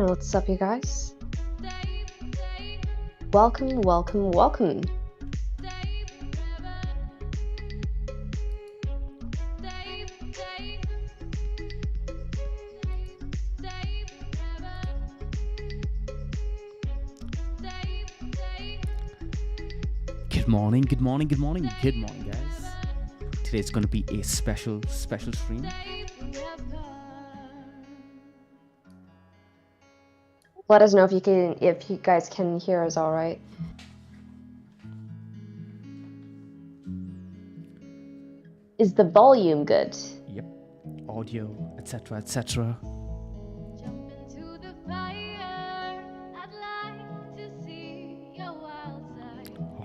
What's up, you guys? Welcome, welcome, welcome. Good morning, good morning, good morning, good morning, guys. Today's going to be a special stream. Let us know if you guys can hear us all right. Is the volume good? Yep. Audio, etc., etc.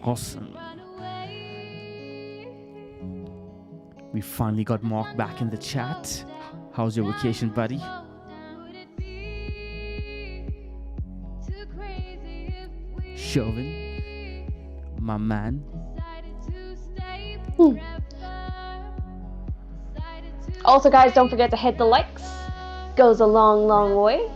Awesome. We finally got Mark back in the chat. How's your vacation, buddy? Chauvin, my man. Also, guys, don't forget to hit the likes. Goes a long, long way.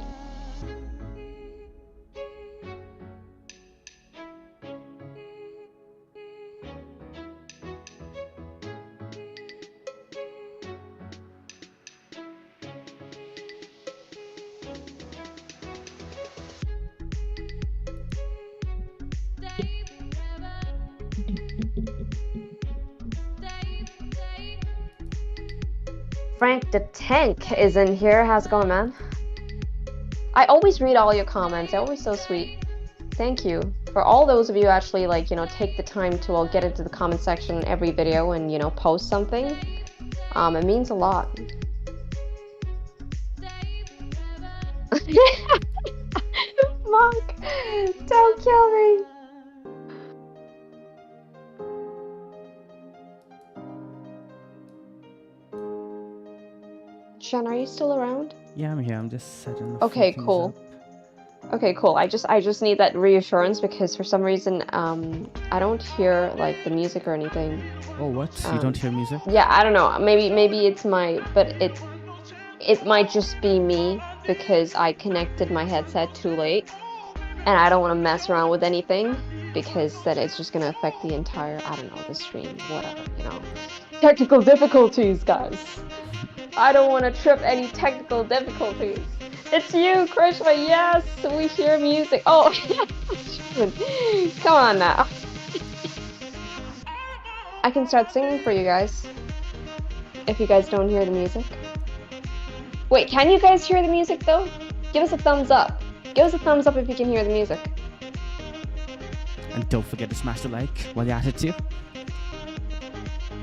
Frank the Tank is in here. How's it going, man? I always read all your comments. They're always so sweet. Thank you. For all those of you who actually, like, take the time to get into the comment section in every video and, post something. It means a lot. Mark, don't kill me. Sean, are you still around? Yeah, I'm here. I'm just setting. Okay, cool. Okay, cool. I just need that reassurance because for some reason, I don't hear like the music or anything. Oh, what? You don't hear music? Yeah, I don't know. Maybe it's but it might just be me because I connected my headset too late, and I don't want to mess around with anything because then it's just gonna affect the entire, I don't know, the stream, whatever, Technical difficulties, guys. I don't want to trip any technical difficulties. It's you, Krishna. Yes, we hear music. Oh, come on now. I can start singing for you guys. If you guys don't hear the music. Wait, can you guys hear the music though? Give us a thumbs up. Give us a thumbs up if you can hear the music. And don't forget to smash the like while you're at it too.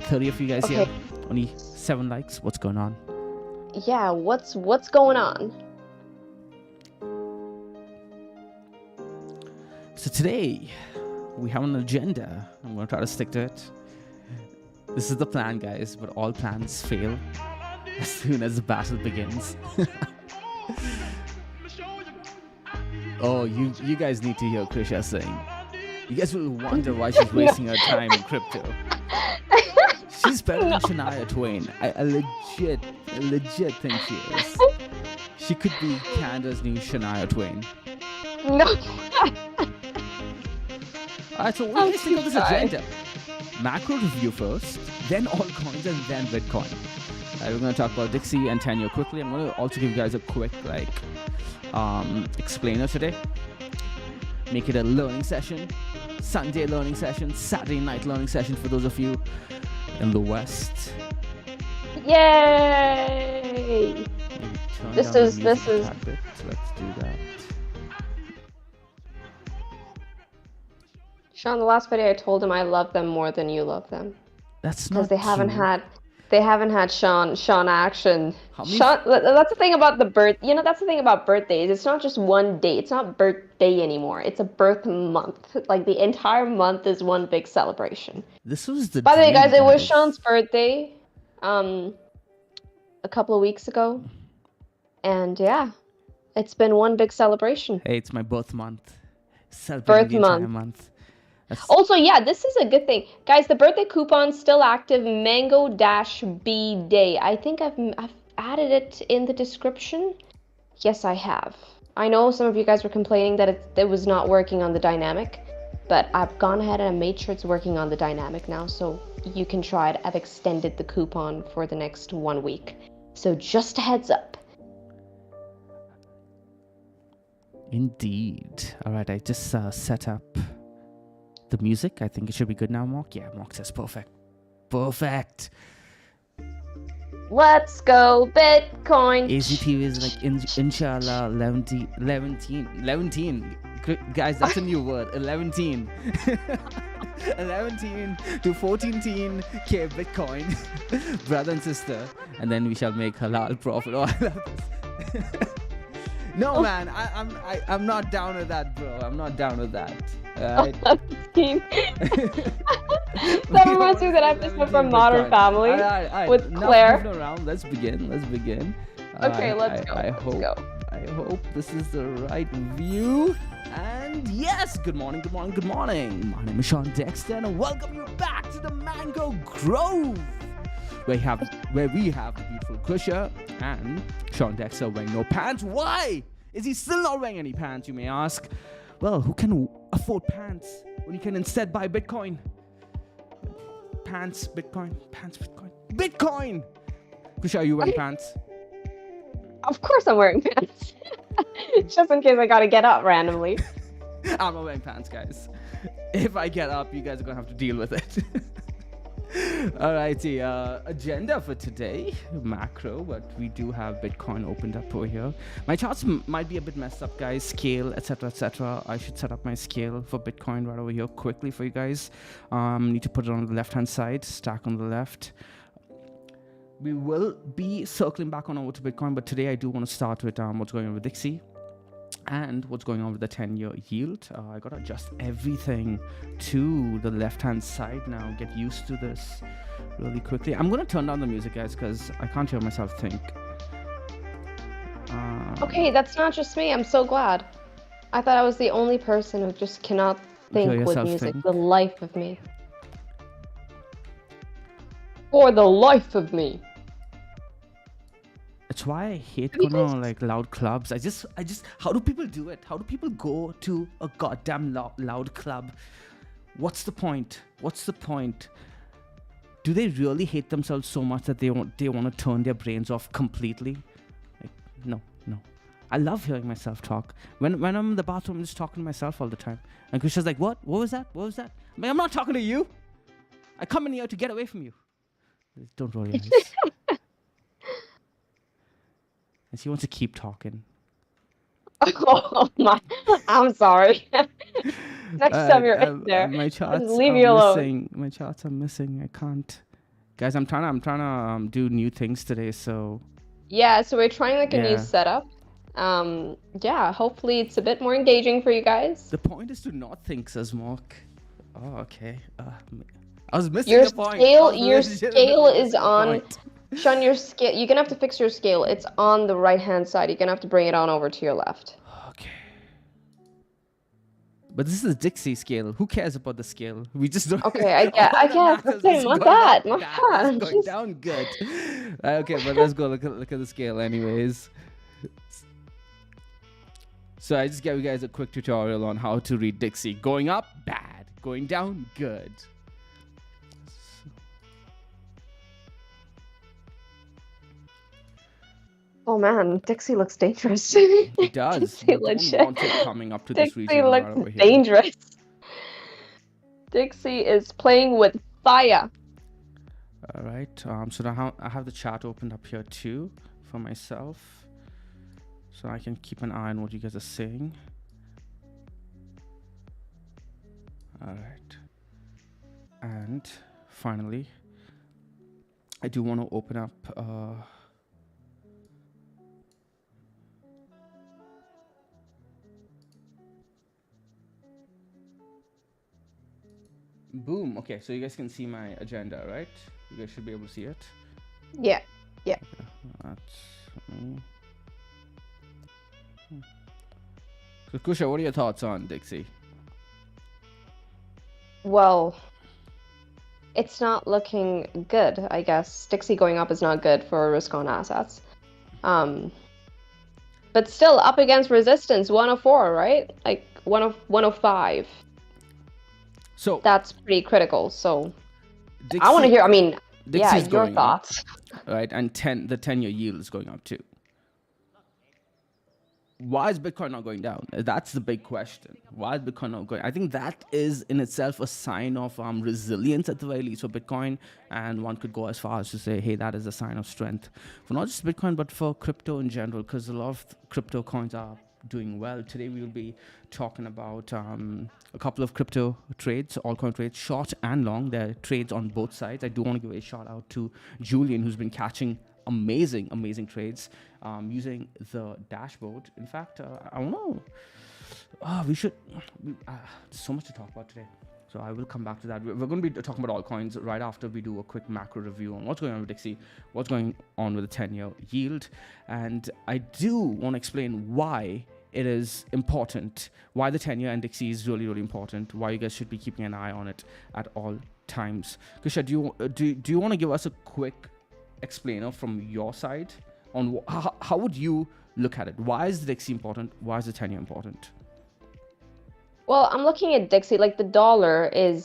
30 of you guys here. Only 7 likes. What's going on? Yeah, what's going on? So today we have an agenda. I'm going to try to stick to it. This is the plan, guys, but all plans fail as soon as the battle begins. Oh, you guys need to hear Krisha sing. You guys will wonder why she's wasting her time in crypto. She's better than Shania Twain. I legit think she is. She could be Canada's new Shania Twain. No. Alright, so what do you guys think of this agenda? Macro review first, then altcoins, and then Bitcoin. We're going to talk about Dixie and Tenure quickly. I'm going to also give you guys a quick explainer today. Make it a learning session, Sunday learning session, Saturday night learning session for those of you in the West. Yay! This is. Let's do that. Sean, the last video I told him I love them more than you love them. That's not because they haven't had Sean action. Sean, that's the thing about the birth. That's the thing about birthdays. It's not just one day. It's not birthday anymore. It's a birth month. Like the entire month is one big celebration. This was the. By the way, guys, it was Sean's birthday, a couple of weeks ago, and yeah, it's been one big celebration. Hey, it's my birth month. Celebrating the entire month. Also, yeah, this is a good thing. Guys, the birthday coupon's still active, Mango-B Day. I think I've added it in the description. Yes, I have. I know some of you guys were complaining that it was not working on the dynamic, but I've gone ahead and made sure it's working on the dynamic now, so you can try it. I've extended the coupon for the next 1 week. So just a heads up. Indeed. All right, I just set up the music. I think it should be good now, Mark. Yeah, Mark says perfect. Perfect. Let's go Bitcoin. AZTV is like inshallah 11. Guys, that's a new word. 11 11 to 14K Bitcoin, brother and sister, and then we shall make halal profit. Oh, I love this. No, man, I'm not down with that, bro. I'm not down with that. Right? That reminds me of that episode from Modern Family with Claire. Let's begin. Okay, let's go. I hope this is the right view. And yes, good morning. My name is Sean Dexter, and I welcome you back to the Mango Grove, where we have the beautiful Kusha and Sean Dexter wearing no pants. Why is he still not wearing any pants, you may ask? Well, who can afford pants when you can instead buy Bitcoin? Pants, Bitcoin. Bitcoin! Kusha, are you wearing pants? Of course I'm wearing pants. Just in case I gotta get up randomly. I'm not wearing pants, guys. If I get up, you guys are gonna have to deal with it. Alrighty, agenda for today, macro, but we do have Bitcoin opened up over here. My charts might be a bit messed up, guys, scale, etc. I should set up my scale for Bitcoin right over here quickly for you guys. Need to put it on the left hand side, stack on the left. We will be circling back on over to Bitcoin, but today I do want to start with what's going on with Dixie and what's going on with the 10-year yield. I gotta adjust everything to the left-hand side now. Get used to this really quickly. I'm gonna turn down the music, guys, because I can't hear myself think. Okay, that's not just me. I'm so glad. I thought I was the only person who just cannot think with music. The life of me. For the life of me. That's why I hate going to like loud clubs. I just, how do people do it? How do people go to a goddamn loud club? What's the point? Do they really hate themselves so much that they want to turn their brains off completely? Like, no. I love hearing myself talk. When I'm in the bathroom, I'm just talking to myself all the time. And Krisha's like, what? What was that? I'm like, I'm not talking to you. I come in here to get away from you. Don't roll your eyes. And she wants to keep talking. Oh my! I'm sorry. Next time you're in there, my charts leave me alone. My charts are missing. I can't. Guys, I'm trying to do new things today. So. Yeah, so we're trying like a new setup. Yeah, hopefully it's a bit more engaging for you guys. The point is to not think, says Mark. Oh, okay. I was missing the point. Your scale is on. Sean, your scale. You're gonna have to fix your scale. It's on the right-hand side. You're gonna have to bring it on over to your left. Okay. But this is Dixie scale. Who cares about the scale? We just don't. Okay, I guess. Okay, my bad. It's going down good. Okay, but let's go look at the scale, anyways. So I just gave you guys a quick tutorial on how to read Dixie. Going up, bad. Going down, good. Oh man, Dixie looks dangerous. It does. Dixie legit. Want it coming up to this region. Dixie looks dangerous. Dixie is playing with fire. All right. So now I have the chat opened up here too for myself, so I can keep an eye on what you guys are saying. All right. And finally, I do want to open up. Boom. Okay, so you guys can see my agenda, right? You guys should be able to see it. Yeah. Okay, that's me. So Kusha, what are your thoughts on Dixie? Well, it's not looking good, I guess. Dixie going up is not good for risk on assets. But still up against resistance, 104, right? Like 105. So That's pretty critical. So I want to Dixie, hear, I mean, yeah, Dixie's your going up, thoughts. right? And the 10-year yield is going up too. Why is Bitcoin not going down? That's the big question. Why is Bitcoin not going? I think that is in itself a sign of resilience at the very least for Bitcoin, and one could go as far as to say, hey, that is a sign of strength for not just Bitcoin but for crypto in general, because a lot of crypto coins are doing well. Today we will be talking about a couple of crypto trades, altcoin trades, short and long. There are trades on both sides. I do want to give a shout out to Julian, who's been catching amazing trades using the dashboard. In fact, I don't know. We should. There's so much to talk about today. So I will come back to that. We're going to be talking about altcoins right after we do a quick macro review on what's going on with Dixie, what's going on with the 10-year yield. And I do want to explain why it is important, why the 10-year and Dixie is really, really important, why you guys should be keeping an eye on it at all times. Krisha, do you want to give us a quick explainer from your side on how would you look at it? Why is the Dixie important? Why is the 10-year important? Well, I'm looking at Dixie, like the dollar in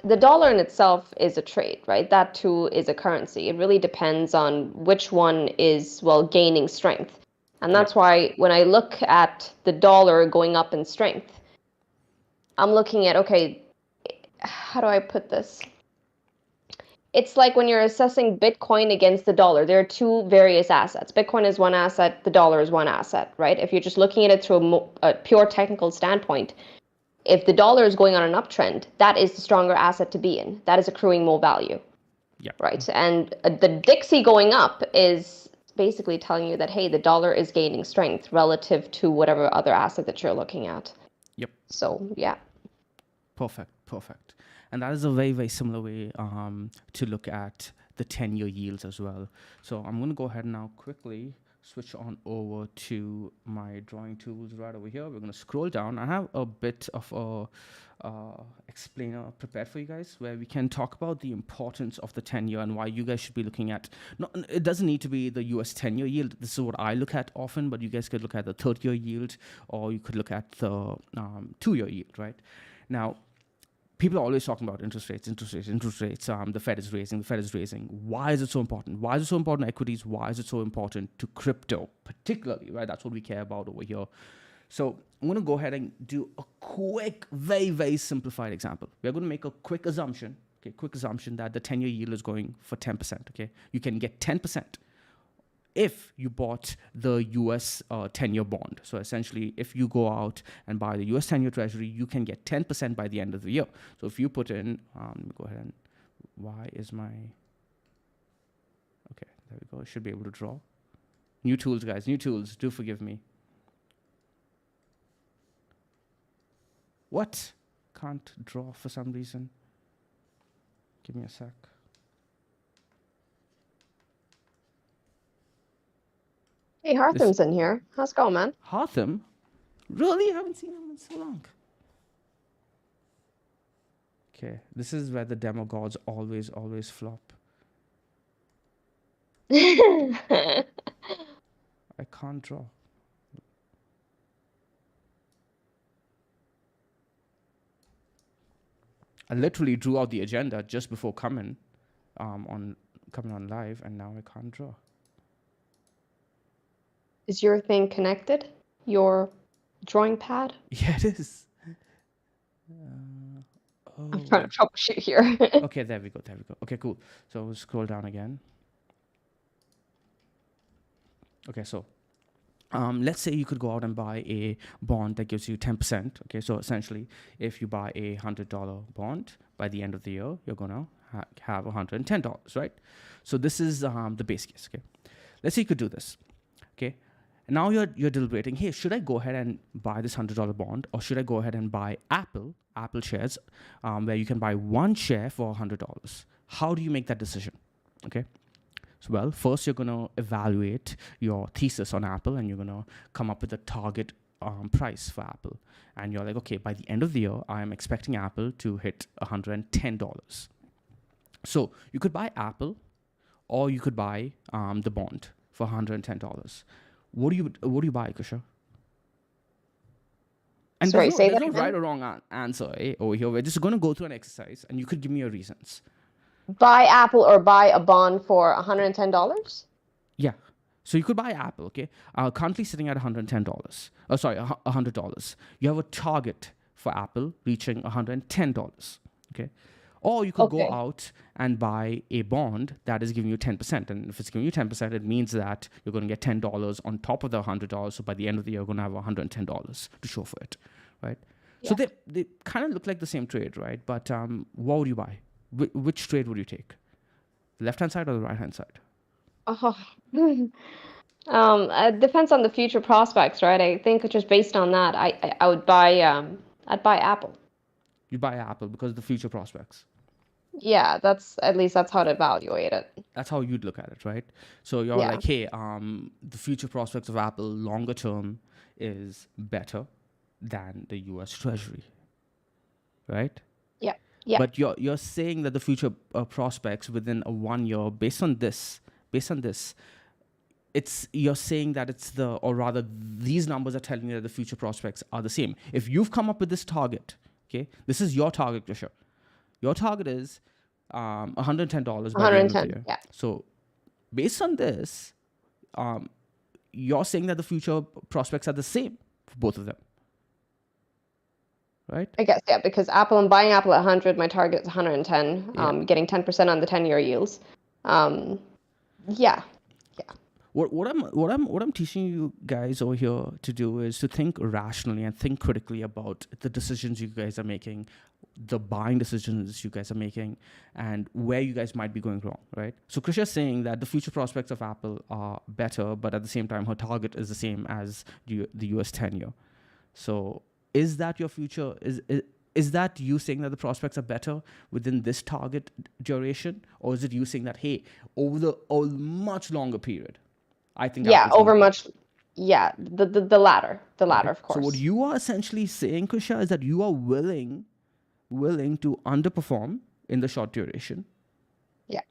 itself is a trade, right? That too is a currency. It really depends on which one is, well, gaining strength. And that's why when I look at the dollar going up in strength, I'm looking at, okay, how do I put this? It's like when you're assessing Bitcoin against the dollar, there are two various assets. Bitcoin is one asset, the dollar is one asset, right? If you're just looking at it through a pure technical standpoint, if the dollar is going on an uptrend, that is the stronger asset to be in. That is accruing more value, right? And the Dixie going up is basically telling you that, hey, the dollar is gaining strength relative to whatever other asset that you're looking at. Yep. So, yeah. Perfect. And that is a very, very similar way to look at the 10-year yields as well. So I'm going to go ahead now quickly switch on over to my drawing tools right over here. We're going to scroll down. I have a bit of a explainer prepared for you guys where we can talk about the importance of the 10-year and why you guys should be looking at, it doesn't need to be the US 10-year yield. This is what I look at often, but you guys could look at the 30-year yield, or you could look at the 2-year yield, right? Now, people are always talking about interest rates. The Fed is raising. Why is it so important? Why is it so important to equities? Why is it so important to crypto, particularly, right? That's what we care about over here. So I'm going to go ahead and do a quick, very, very simplified example. We're going to make a quick assumption that the 10-year yield is going for 10%, okay? You can get 10% if you bought the US 10-year bond. So essentially, if you go out and buy the US 10-year treasury, you can get 10% by the end of the year. So if you put in, let me go ahead and, okay, there we go. I should be able to draw. New tools, guys, new tools. Do forgive me. What? Can't draw for some reason. Give me a sec. Hey, Hartham's in here. How's it going, man? Hartham? Really? I haven't seen him in so long. Okay, this is where the demo gods always flop. I can't draw. I literally drew out the agenda just before coming on live, and now I can't draw. Is your thing connected? Your drawing pad? Yeah, it is. I'm trying to troubleshoot here. Okay, there we go. Okay, cool. So we'll scroll down again. Okay, so let's say you could go out and buy a bond that gives you 10%. Okay, so essentially, if you buy a $100 bond, by the end of the year, you're going to have $110, right? So this is the base case, okay? Let's say you could do this, okay? Now you're deliberating, hey, should I go ahead and buy this $100 bond, or should I go ahead and buy Apple shares, where you can buy one share for $100? How do you make that decision, okay? So, well, first you're going to evaluate your thesis on Apple, and you're going to come up with a target price for Apple. And you're like, okay, by the end of the year, I'm expecting Apple to hit $110. So you could buy Apple, or you could buy the bond for $110. what do you buy, Kusha? And Sorry, say there's that no again. right or wrong answer over here. We're just going to go through an exercise, and you could give me your reasons. Buy Apple or buy a bond for $110? Yeah. So you could buy Apple, okay? Currently sitting at $110. Oh, sorry, $100. You have a target for Apple reaching $110, okay? Or you could go Okay. out and buy a bond that is giving you 10%. And if it's giving you 10%, it means that you're going to get $10 on top of the $100. So by the end of the year, you're going to have $110 to show for it, right? So Yeah. they kind of look like the same trade, right? But what would you buy? Which trade would you take? The left-hand side or the right-hand side? Oh. It depends on the future prospects, right? I think just based on that, I would buy I'd buy Apple. You buy Apple because of the future prospects. Yeah, at least that's how to evaluate it. That's how you'd look at it, right? So you're Yeah. like, hey, the future prospects of Apple longer term is better than the U.S. Treasury, right? Yeah. Yeah. But you're saying that the future prospects within a 1 year, based on this, you're saying that or rather, these numbers are telling you that the future prospects are the same. If you've come up with this target, okay, this is your target, Krisha. Your target is $110 by the end of the 110. year. Yeah. So based on this, you're saying that the future prospects are the same for both of them, right? I guess, yeah, because I'm buying Apple at 100, my target is 110, Yeah. getting 10% on the 10-year yields. Yeah. What I'm teaching you guys over here to do is to think rationally and think critically about the decisions you guys are making, the buying decisions you guys are making, and where you guys might be going wrong, right? So Krisha is saying that the future prospects of Apple are better, but at the same time, her target is the same as the US 10-year. So is that your future? Is that you saying that the prospects are better within this target duration? Or is it you saying that, hey, over a much longer period, I think Yeah, Apple's over gonna much. Yeah, the latter, right? of So what course. you are essentially saying, Krisha, is that you are willing to underperform in the short duration, Yeah.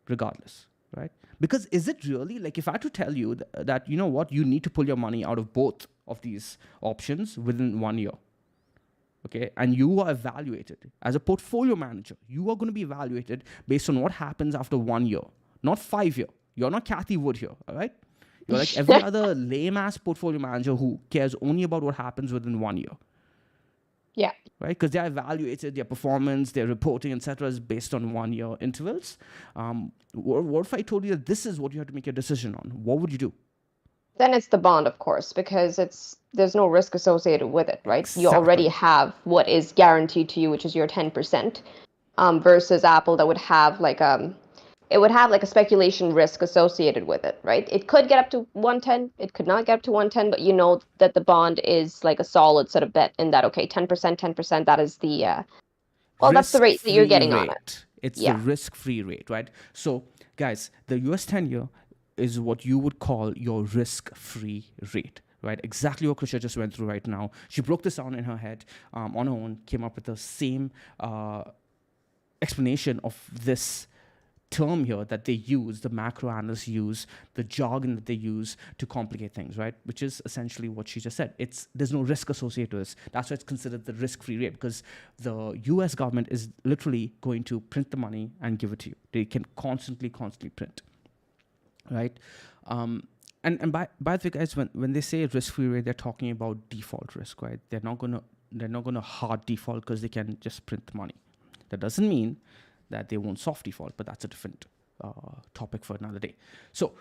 regardless, right? Because is it really, like, if I had to tell you that you know what, you need to pull your money out of both of these options within 1 year, okay, and you are evaluated as a portfolio manager, you are going to be evaluated based on what happens after 1 year, not 5 year. You're not Kathy Wood here, all right? You're like every other lame-ass portfolio manager who cares only about what happens within 1 year. Yeah. Right? Because they're evaluated, their performance, their reporting, etc. is based on 1 year intervals. What if I told you that this is what you have to make your decision on? What would you do? Then it's the bond, of course, because there's no risk associated with it, right? You already Exactly. have what is guaranteed to you, which is your 10%, versus Apple that would have it would have like a speculation risk associated with it, right? It could get up to 110, it could not get up to 110, but you know that the bond is like a solid sort of bet in that, okay, 10%, 10%, that is that's the rate that you're Risk-free getting on it. rate. It's the Yeah. risk-free rate, right? So, guys, the US 10-year is what you would call your risk-free rate, right? Exactly what Krisha just went through right now. She broke this down in her head on her own, came up with the same explanation of this term here that they use, the macro analysts use, the jargon that they use to complicate things, right? Which is essentially what she just said. There's no risk associated with this. That's why it's considered the risk-free rate, because the US government is literally going to print the money and give it to you. They can constantly print, right? And by the way, guys, when they say risk-free rate, they're talking about default risk, right? They're not gonna hard default because they can just print the money. That doesn't mean that they won't soft default, but that's a different topic for another day. So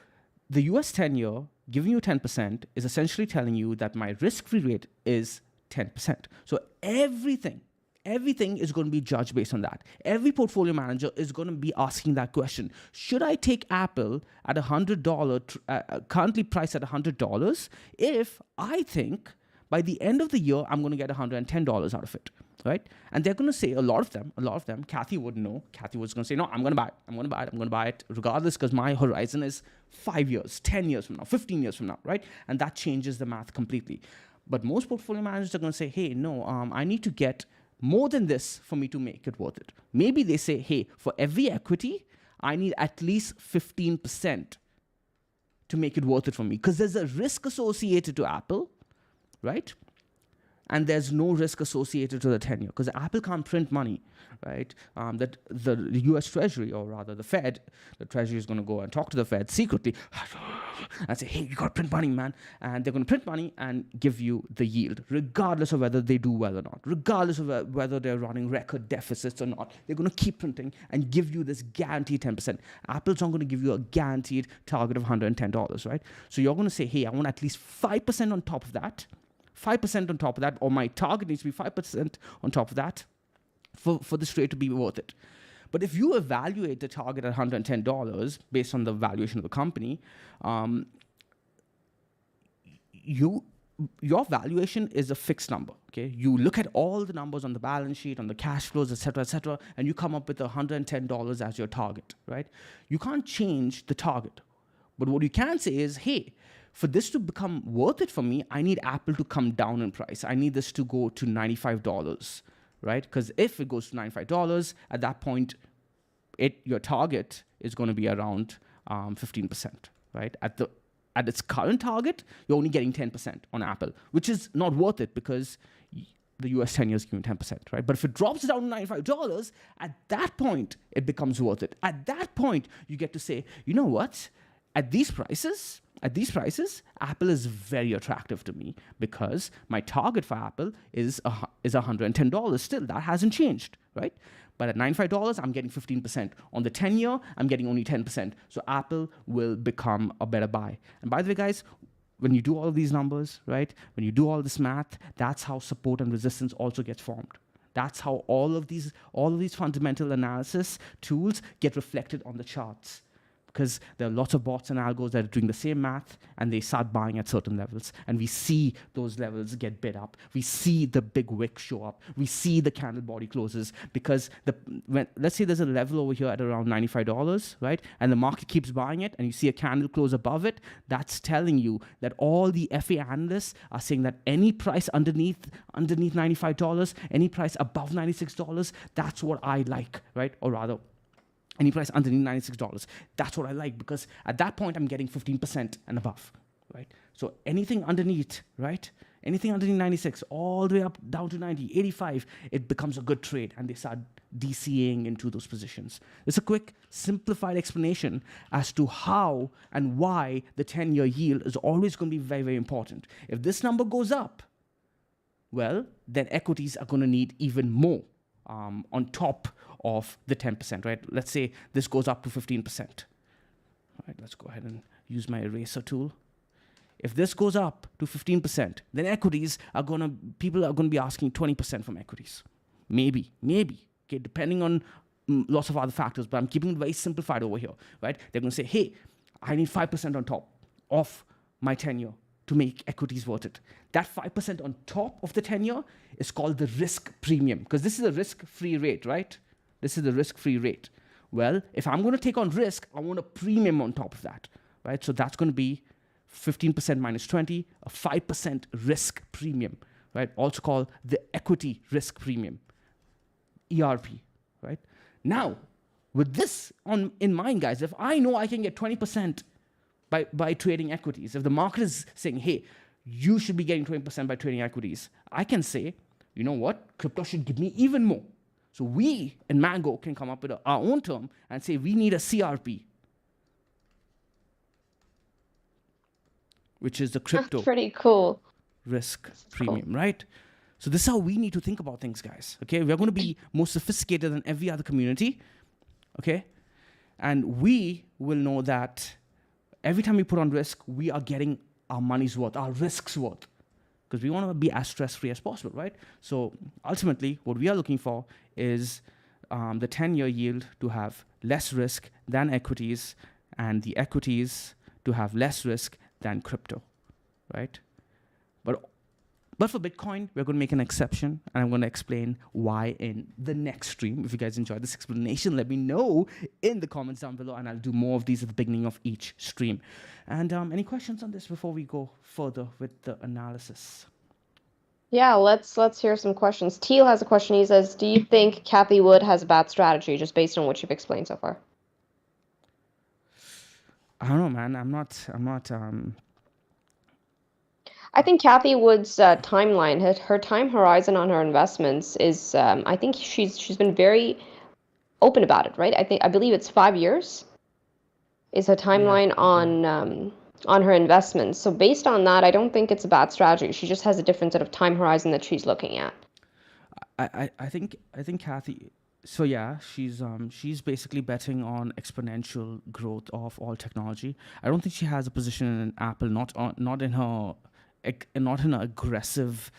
the US 10-year giving you 10% is essentially telling you that my risk-free rate is 10%. So everything is going to be judged based on that. Every portfolio manager is going to be asking that question. Should I take Apple at $100, currently priced at $100, if I think by the end of the year, I'm going to get $110 out of it, right? And they're going to say, a lot of them, Kathy would know. Kathy was going to say, no, I'm going to buy it regardless, because my horizon is 5 years, 10 years from now, 15 years from now, right? And that changes the math completely. But most portfolio managers are going to say, hey, no, I need to get more than this for me to make it worth it. Maybe they say, hey, for every equity, I need at least 15% to make it worth it for me, because there's a risk associated to Apple, right? And there's no risk associated to the 10-year, because Apple can't print money, right? That the U.S. Treasury, or rather the Fed, the Treasury is going to go and talk to the Fed secretly and say, hey, you got to print money, man. And they're going to print money and give you the yield, regardless of whether they do well or not, regardless of whether they're running record deficits or not. They're going to keep printing and give you this guaranteed 10%. Apple's not going to give you a guaranteed target of $110, right? So you're going to say, hey, I want at least 5% on top of that. 5% on top of that, or my target needs to be 5% on top of that for this trade to be worth it. But if you evaluate the target at $110 based on the valuation of the company, your valuation is a fixed number. Okay, you look at all the numbers on the balance sheet, on the cash flows, etc., and you come up with $110 as your target, right? You can't change the target, but what you can say is, hey, for this to become worth it for me, I need Apple to come down in price. I need this to go to $95, right? Because if it goes to $95, at that point, your target is going to be around 15%, right? At its current target, you're only getting 10% on Apple, which is not worth it because the US 10 years give you 10%, right? But if it drops down to $95, at that point, it becomes worth it. At that point, you get to say, you know what? At these prices, Apple is very attractive to me because my target for Apple is $110 still. That hasn't changed, right? But at $95, I'm getting 15%. On the 10-year, I'm getting only 10%. So Apple will become a better buy. And by the way, guys, when you do all of these numbers, right, when you do all this math, that's how support and resistance also gets formed. That's how all of these fundamental analysis tools get reflected on the charts. Because there are lots of bots and algos that are doing the same math, and they start buying at certain levels. And we see those levels get bid up. We see the big wick show up. We see the candle body closes. Because let's say there's a level over here at around $95, right? And the market keeps buying it, and you see a candle close above it. That's telling you that all the FA analysts are saying that any price underneath $95, any price above $96, that's what I like, right? Or rather, any price underneath $96, that's what I like, because at that point, I'm getting 15% and above, right? So anything underneath, right? Anything underneath 96, all the way up down to 90, 85, it becomes a good trade, and they start DCAing into those positions. It's a quick, simplified explanation as to how and why the 10-year yield is always going to be very, very important. If this number goes up, well, then equities are going to need even more on top of the 10%, right? Let's say this goes up to 15%. All right, let's go ahead and use my eraser tool. If this goes up to 15%, then people are going to be asking 20% from equities. Maybe, okay, depending on lots of other factors, but I'm keeping it very simplified over here, right? They're going to say, hey, I need 5% on top of my 10-year to make equities worth it. That 5% on top of the 10-year is called the risk premium, because this is a risk-free rate, right? This is the risk-free rate. Well, if I'm going to take on risk, I want a premium on top of that, right? So that's going to be 15% minus 20, a 5% risk premium, right? Also called the equity risk premium, ERP, right? Now, with this in mind, guys, if I know I can get 20% by trading equities, if the market is saying, hey, you should be getting 20% by trading equities, I can say, you know what? Crypto should give me even more. So we in Mango can come up with our own term and say we need a CRP, which is the crypto pretty cool risk premium, right? So this is how we need to think about things, guys. Okay, we're going to be more sophisticated than every other community. Okay, and we will know that every time we put on risk, we are getting our money's worth, our risk's worth. Because we want to be as stress-free as possible, right? So ultimately, what we are looking for is the 10-year yield to have less risk than equities, and the equities to have less risk than crypto, right? But for Bitcoin, we're going to make an exception, and I'm going to explain why in the next stream. If you guys enjoyed this explanation, let me know in the comments down below, and I'll do more of these at the beginning of each stream. And any questions on this before we go further with the analysis? Yeah, let's hear some questions. Teal has a question. He says, do you think Kathy Wood has a bad strategy, just based on what you've explained so far? I don't know, man. I'm not. I think Kathy Wood's timeline, her time horizon on her investments is, I think she's been very open about it, right? I believe it's 5 years is her Yeah, timeline yeah. on her investments. So based on that, I don't think it's a bad strategy. She just has a different sort of time horizon that she's looking at. I think Kathy. So yeah, she's basically betting on exponential growth of all technology. I don't think she has a position in Apple, not in her not in an aggressive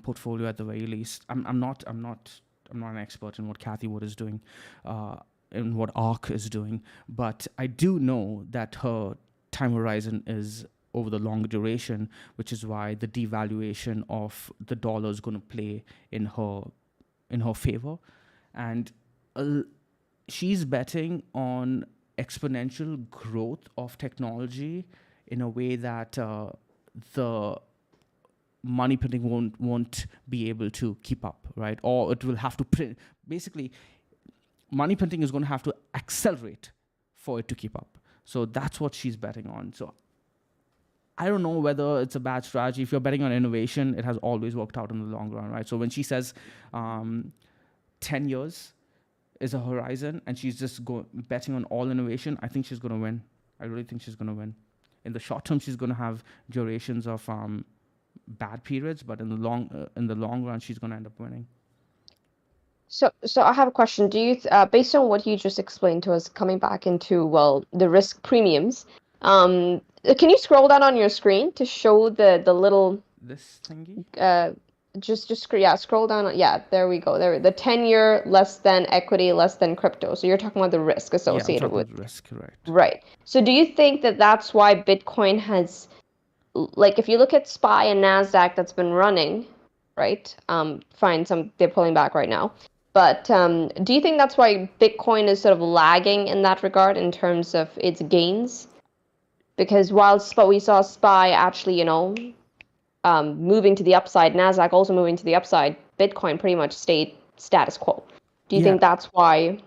portfolio at the very least. I'm not an expert in what Kathy Wood is doing, in what ARK is doing, but I do know that her time horizon is over the longer duration, which is why the devaluation of the dollar is going to play in her favor, and uh, she's betting on exponential growth of technology in a way that the money printing won't be able to keep up, right? Or it will have to print. Basically, money printing is going to have to accelerate for it to keep up. So that's what she's betting on. So I don't know whether it's a bad strategy. If you're betting on innovation, it has always worked out in the long run, right? So when she says 10 years is a horizon and she's just betting on all innovation, I think she's going to win. I really think she's going to win. In the short term, she's going to have durations of bad periods, but in the long run, she's going to end up winning. So I have a question. Do you, based on what you just explained to us, coming back into, well, the risk premiums, can you scroll down on your screen to show the little, This thingy? yeah, scroll down. Yeah, there we go. The 10-year less than equity, less than crypto. So you're talking about the risk Yeah, I'm associated talking with. about risk, correct. Right. So do you think that that's why Bitcoin has, like, if you look at SPY and NASDAQ that's been running, right? Fine, they're pulling back right now. But do you think that's why Bitcoin is sort of lagging in that regard in terms of its gains? Because while we saw SPY actually, moving to the upside, NASDAQ also moving to the upside, Bitcoin pretty much stayed status quo. Do you Yeah, think that's why,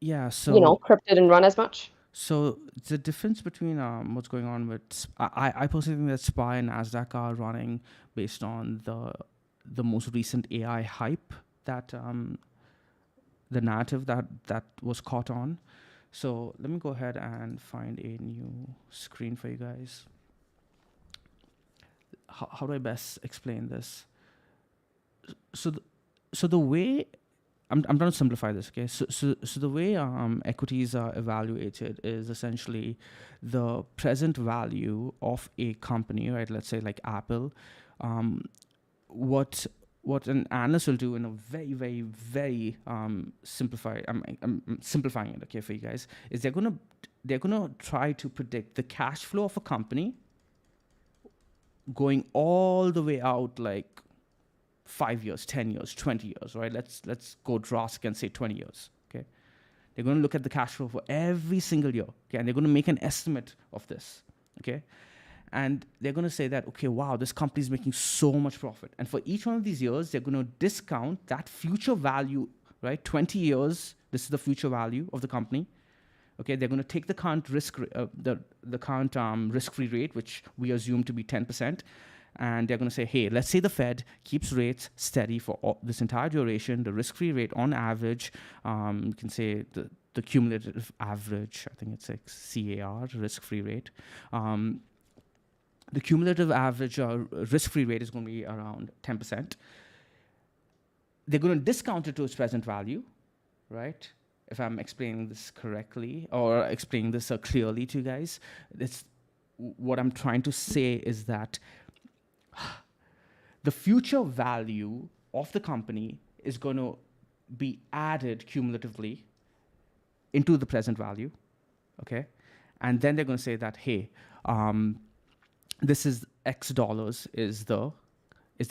yeah. So crypto didn't run as much? So the difference between what's going on with I personally think that SPY and Nasdaq are running based on the most recent AI hype that the narrative that was caught on. So let me go ahead and find a new screen for you guys. How do I best explain this? So the way I'm trying to simplify this, okay? So the way equities are evaluated is essentially the present value of a company, right? Let's say like Apple. What an analyst will do in a very, very, very simplified. I'm simplifying it, okay, for you guys. Is they're gonna try to predict the cash flow of a company going all the way out, like 5 years, 10 years, 20 years, right? Let's go drastic and say 20 years, okay? They're going to look at the cash flow for every single year, okay? And they're going to make an estimate of this, okay? And they're going to say that, okay, wow, this company is making so much profit. And for each one of these years, they're going to discount that future value, right? 20 years, this is the future value of the company. Okay, they're going to take the current the current risk-free rate, which we assume to be 10%, and they're going to say, hey, let's say the Fed keeps rates steady for this entire duration. The risk-free rate on average, you can say the cumulative average, I think it's like CAR, risk-free rate. The cumulative average risk-free rate is going to be around 10%. They're going to discount it to its present value, right? If I'm explaining this correctly or explaining this clearly to you guys, what I'm trying to say is that the future value of the company is going to be added cumulatively into the present value, okay? And then they're going to say that, hey, this is X dollars is the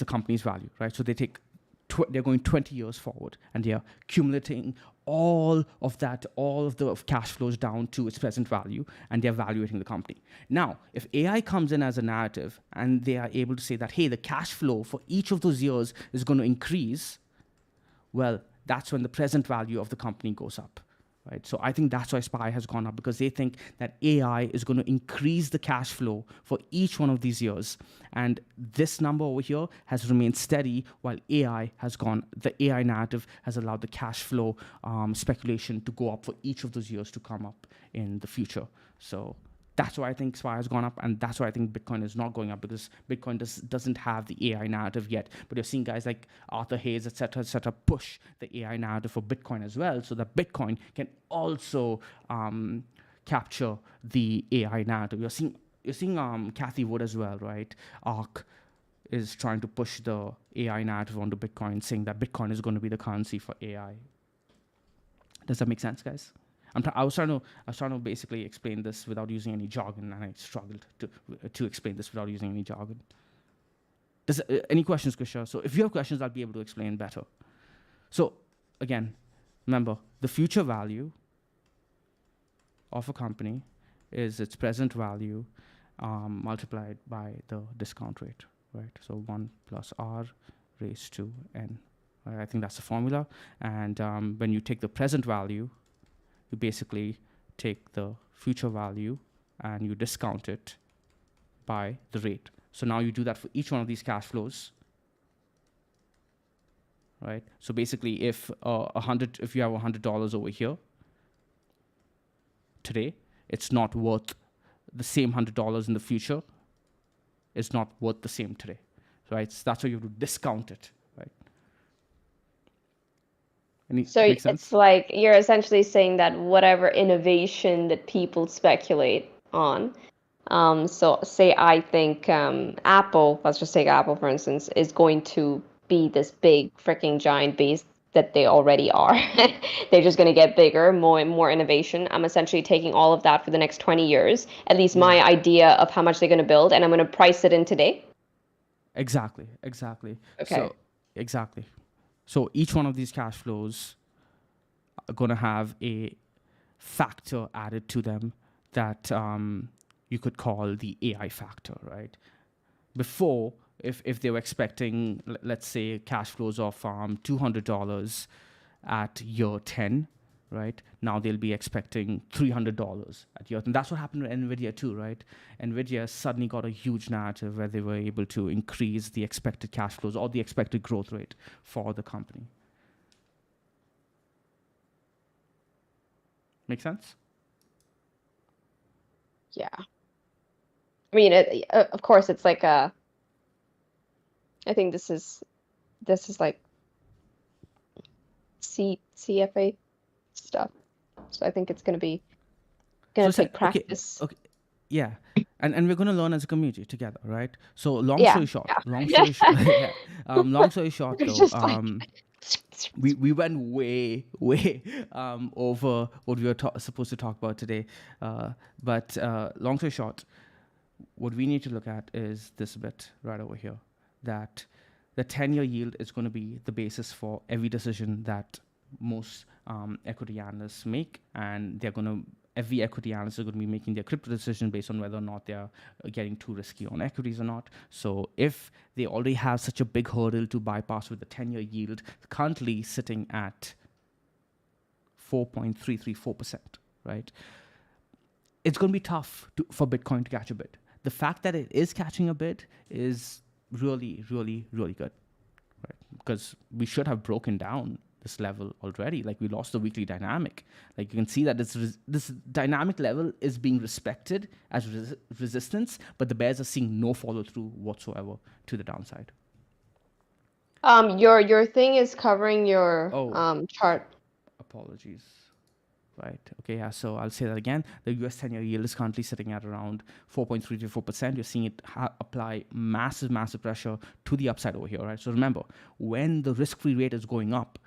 company's value, right? So they're going 20 years forward and they are accumulating all of the cash flows down to its present value, and they're evaluating the company. Now, if AI comes in as a narrative and they are able to say that, hey, the cash flow for each of those years is going to increase, well, that's when the present value of the company goes up, right? So I think that's why SPY has gone up, because they think that AI is going to increase the cash flow for each one of these years. And this number over here has remained steady while AI has gone, the AI narrative has allowed the cash flow speculation to go up for each of those years to come up in the future. So that's why I think SPY has gone up, and that's why I think Bitcoin is not going up, because Bitcoin doesn't have the AI narrative yet. But you're seeing guys like Arthur Hayes, et cetera, push the AI narrative for Bitcoin as well, so that Bitcoin can also capture the AI narrative. You're seeing Kathy Wood as well, right? ARK is trying to push the AI narrative onto Bitcoin, saying that Bitcoin is going to be the currency for AI. Does that make sense, guys? I was trying to basically explain this without using any jargon, and I struggled to explain this without using any jargon. Any questions, Krisha? So if you have questions, I'll be able to explain better. So again, remember, the future value of a company is its present value multiplied by the discount rate, right? So 1 plus R raised to N. Right? I think that's the formula. And when you take the present value, you basically take the future value and you discount it by the rate. So now you do that for each one of these cash flows, right? So basically, if you have $100 over here today, it's not worth the same $100 in the future. It's not worth the same today, right? So that's why you have to discount it, right? So it's like you're essentially saying that whatever innovation that people speculate on, so say I think Apple, let's just take Apple for instance, is going to be this big freaking giant beast that they already are. They're just going to get bigger, more and more innovation. I'm essentially taking all of that for the next 20 years, at least my idea of how much they're going to build, and I'm going to price it in today. Exactly. Okay. So exactly. So each one of these cash flows are going to have a factor added to them that you could call the AI factor, right? Before, if they were expecting, let's say, cash flows of $200 at year 10, right? Now they'll be expecting $300 at year 10. That's what happened with NVIDIA too, right? NVIDIA suddenly got a huge narrative where they were able to increase the expected cash flows or the expected growth rate for the company. Make sense? Yeah. I mean, of course, it's like I think this is like CFA stuff. So I think it's gonna take practice. Okay. Yeah. And we're going to learn as a community together, right? So long story short, long story short though, we went way over what we were supposed to talk about today. But long story short, what we need to look at is this bit right over here, that the 10-year yield is going to be the basis for every decision that most equity analysts make, and every equity analyst is going to be making their crypto decision based on whether or not they're getting too risky on equities or not. So if they already have such a big hurdle to bypass with the 10-year yield currently sitting at 4.334%, right? It's going to be tough for Bitcoin to catch a bid. The fact that it is catching a bid is really, really, really good, right? Because we should have broken down this level already. Like, we lost the weekly dynamic. Like, you can see that this dynamic level is being respected as resistance, but the bears are seeing no follow through whatsoever to the downside. Your thing is covering your chart. Apologies. Right. Okay. Yeah. So I'll say that again. The US 10-year yield is currently sitting at around 4.324%. You're seeing it apply massive pressure to the upside over here, right? So remember, when the risk-free rate is going up,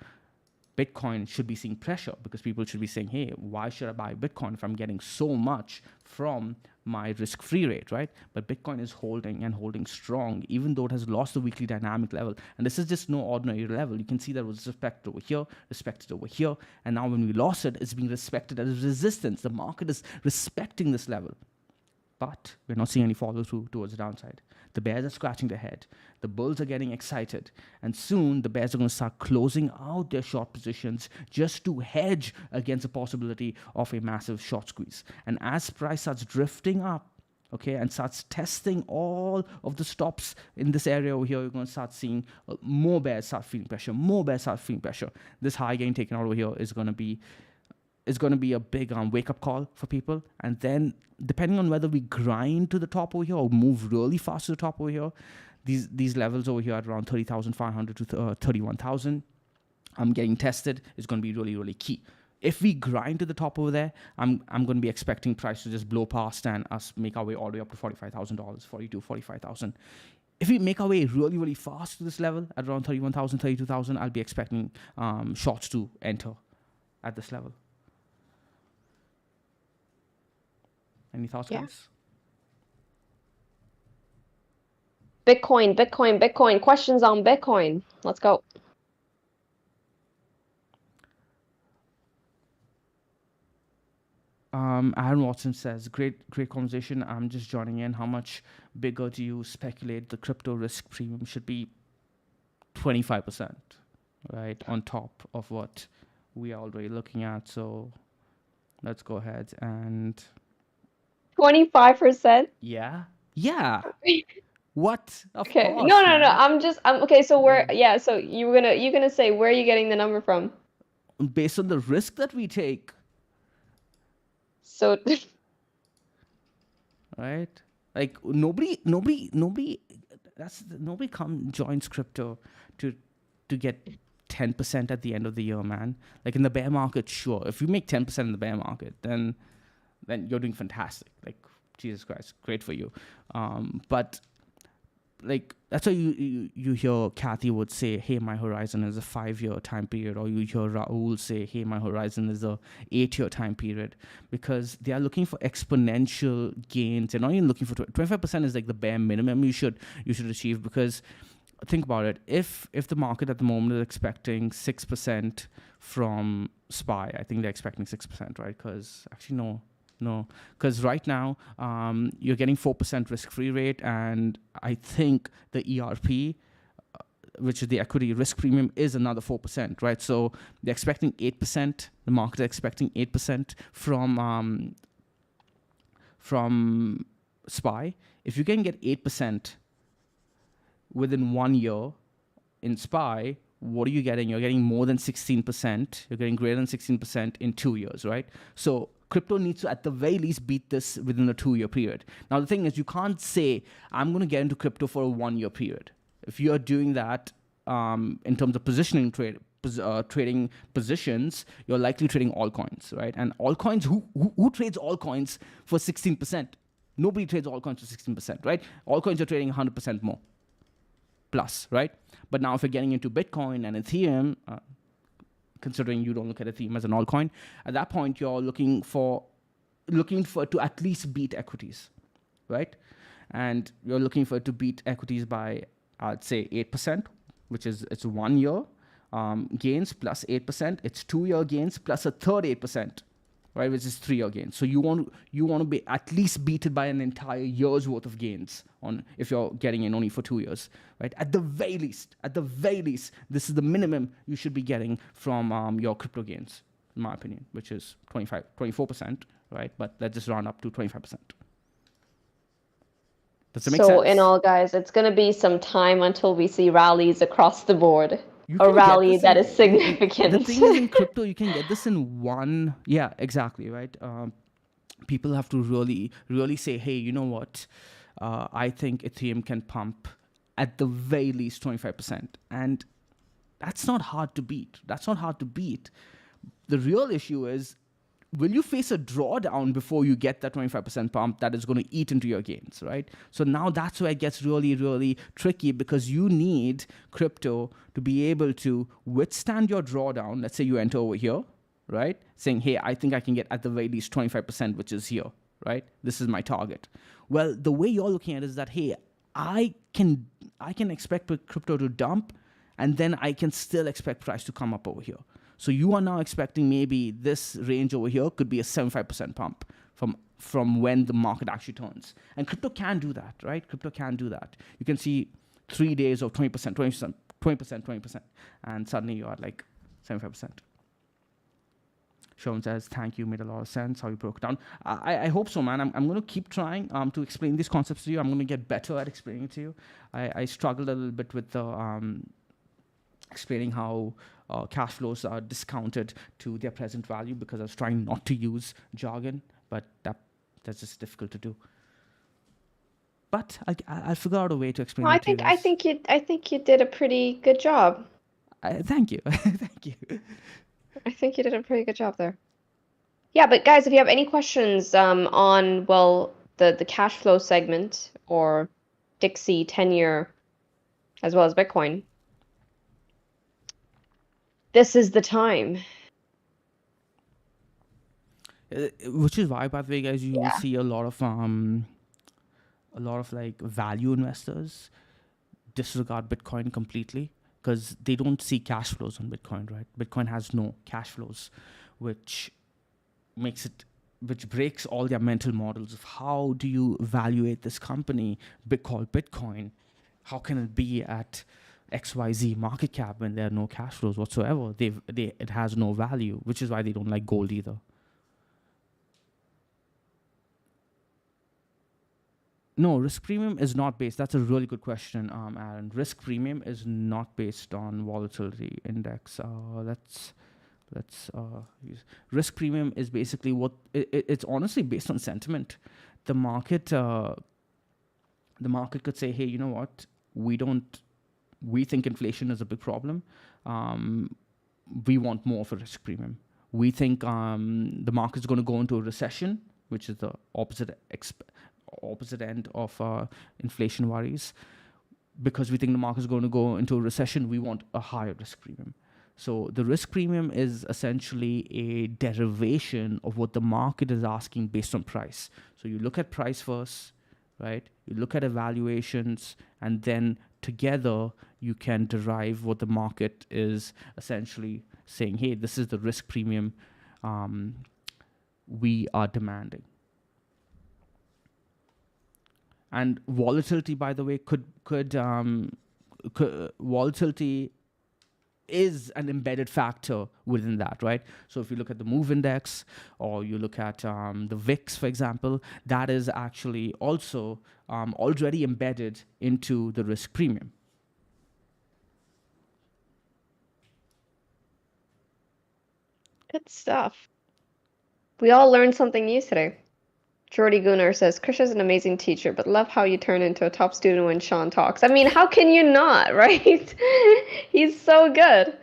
Bitcoin should be seeing pressure, because people should be saying, hey, why should I buy Bitcoin if I'm getting so much from my risk-free rate, right? But Bitcoin is holding strong, even though it has lost the weekly dynamic level. And this is just no ordinary level. You can see that it was respected over here. And now when we lost it, it's being respected as resistance. The market is respecting this level. but we're not seeing any follow through towards the downside. The bears are scratching their head. The bulls are getting excited. And soon the bears are going to start closing out their short positions just to hedge against the possibility of a massive short squeeze. And as price starts drifting up, okay, and starts testing all of the stops in this area over here, you're going to start seeing more bears start feeling pressure, more bears start feeling pressure. This high getting taken out over here is going to be a big wake-up call for people. And then depending on whether we grind to the top over here or move really fast to the top over here, these levels over here at around 30,500 to 31,000 getting tested is going to be really, really key. If we grind to the top over there, I'm going to be expecting price to just blow past and us make our way all the way up to $45,000, 42, 45,000. If we make our way really, really fast to this level at around 31,000, 32,000, I'll be expecting shorts to enter at this level. Any thoughts, guys? Bitcoin. Questions on Bitcoin. Let's go. Aaron Watson says, great conversation. I'm just joining in. How much bigger do you speculate the crypto risk premium should be? 25%, right? On top of what we are already looking at. So let's go ahead and 25%? Yeah. What? Of Okay. course, No. man. I'm okay. So so you're gonna say where are you getting the number from? Based on the risk that we take. So right? Like nobody joins crypto to get 10% at the end of the year, man. Like in the bear market, sure. If you make 10% in the bear market, then you're doing fantastic. Like Jesus Christ, great for you. But like that's why you hear Kathy would say, hey, my horizon is a 5-year time period, or you hear Raul say, hey, my horizon is a 8-year time period, because they are looking for exponential gains. They're not even looking for 25% is like the bare minimum you should achieve. Because think about it, if the market at the moment is expecting 6% from SPY, I think they're expecting 6%, right? Because actually no, because right now you're getting 4% risk-free rate, and I think the ERP, which is the equity risk premium, is another 4%, right? So they're expecting 8%. The market is expecting 8% from SPY. If you can get 8% within 1 year in SPY, what are you getting? You're getting more than 16%. You're getting greater than 16% in 2 years, right? So crypto needs to, at the very least, beat this within a 2-year period. Now, the thing is, you can't say, I'm going to get into crypto for a 1-year period. If you're doing that in terms of positioning trading positions, you're likely trading altcoins, right? And altcoins, who trades altcoins for 16%? Nobody trades altcoins for 16%, right? Altcoins are trading 100% more plus, right? But now if you're getting into Bitcoin and Ethereum, considering you don't look at Ethereum as an altcoin, at that point you're looking for to at least beat equities, right? And you're looking for it to beat equities by, I'd say, 8%, which is it's 1 year gains plus 8%. It's 2-year gains plus a third 8%, right? Which is 3-year gains. So you want to be at least beaten by an entire year's worth of gains on if you're getting in only for 2 years, right? At the very least, this is the minimum you should be getting from your crypto gains, in my opinion, which is 24%, right? But let's just round up to 25%. Does it make sense? So in all, guys, it's going to be some time until we see rallies across the board. A rally that is significant. The thing is, in crypto, you can get this in one. Yeah, exactly, right? People have to really, really say, hey, you know what? I think Ethereum can pump at the very least 25%. And that's not hard to beat. The real issue is, will you face a drawdown before you get that 25% pump that is going to eat into your gains, right? So now that's where it gets really, really tricky, because you need crypto to be able to withstand your drawdown. Let's say you enter over here, right? Saying, hey, I think I can get at the very least 25%, which is here, right? This is my target. Well, the way you're looking at it is that, hey, I can expect crypto to dump, and then I can still expect price to come up over here. So you are now expecting maybe this range over here could be a 75% pump from when the market actually turns. And crypto can do that, right? Crypto can do that. You can see 3 days of 20%, 20%, 20%, 20%, and suddenly you're at like 75%. Sean says, thank you, made a lot of sense how you broke it down. I hope so, man. I'm going to keep trying to explain these concepts to you. I'm going to get better at explaining it to you. I struggled a little bit with the explaining how cash flows are discounted to their present value because I was trying not to use jargon, but that's just difficult to do. But I'll figure out a way to explain Well, it to you guys. I think you did a pretty good job. Thank you. Thank you. I think you did a pretty good job there. Yeah, but guys, if you have any questions on, well, the cash flow segment or Dixie 10-year as well as Bitcoin, this is the time. Which is why, by the way, guys, you will Yeah. see a lot of like value investors disregard Bitcoin completely because they don't see cash flows on Bitcoin, right? Bitcoin has no cash flows, which breaks all their mental models of how do you evaluate this company called Bitcoin? How can it be at XYZ market cap when there are no cash flows whatsoever? It has no value, which is why they don't like gold either. No, risk premium is not based. That's a really good question, Aaron. Risk premium is not based on volatility index. Let's use risk premium is basically what it's honestly based on sentiment. The market could say, hey, you know what? We think inflation is a big problem. We want more of a risk premium. We think the market's going to go into a recession, which is the opposite end of inflation worries. Because we think the market is going to go into a recession, we want a higher risk premium. So the risk premium is essentially a derivation of what the market is asking based on price. So you look at price first, right? You look at evaluations, and then together you can derive what the market is essentially saying, hey, this is the risk premium we are demanding. And volatility, by the way, volatility is an embedded factor within that, right? So if you look at the MOVE index or you look at the VIX, for example, that is actually also already embedded into the risk premium. Good stuff. We all learned something new today. Jordy Gunnar says, Krisha's an amazing teacher, but love how you turn into a top student when Sean talks. I mean, how can you not, right? He's so good.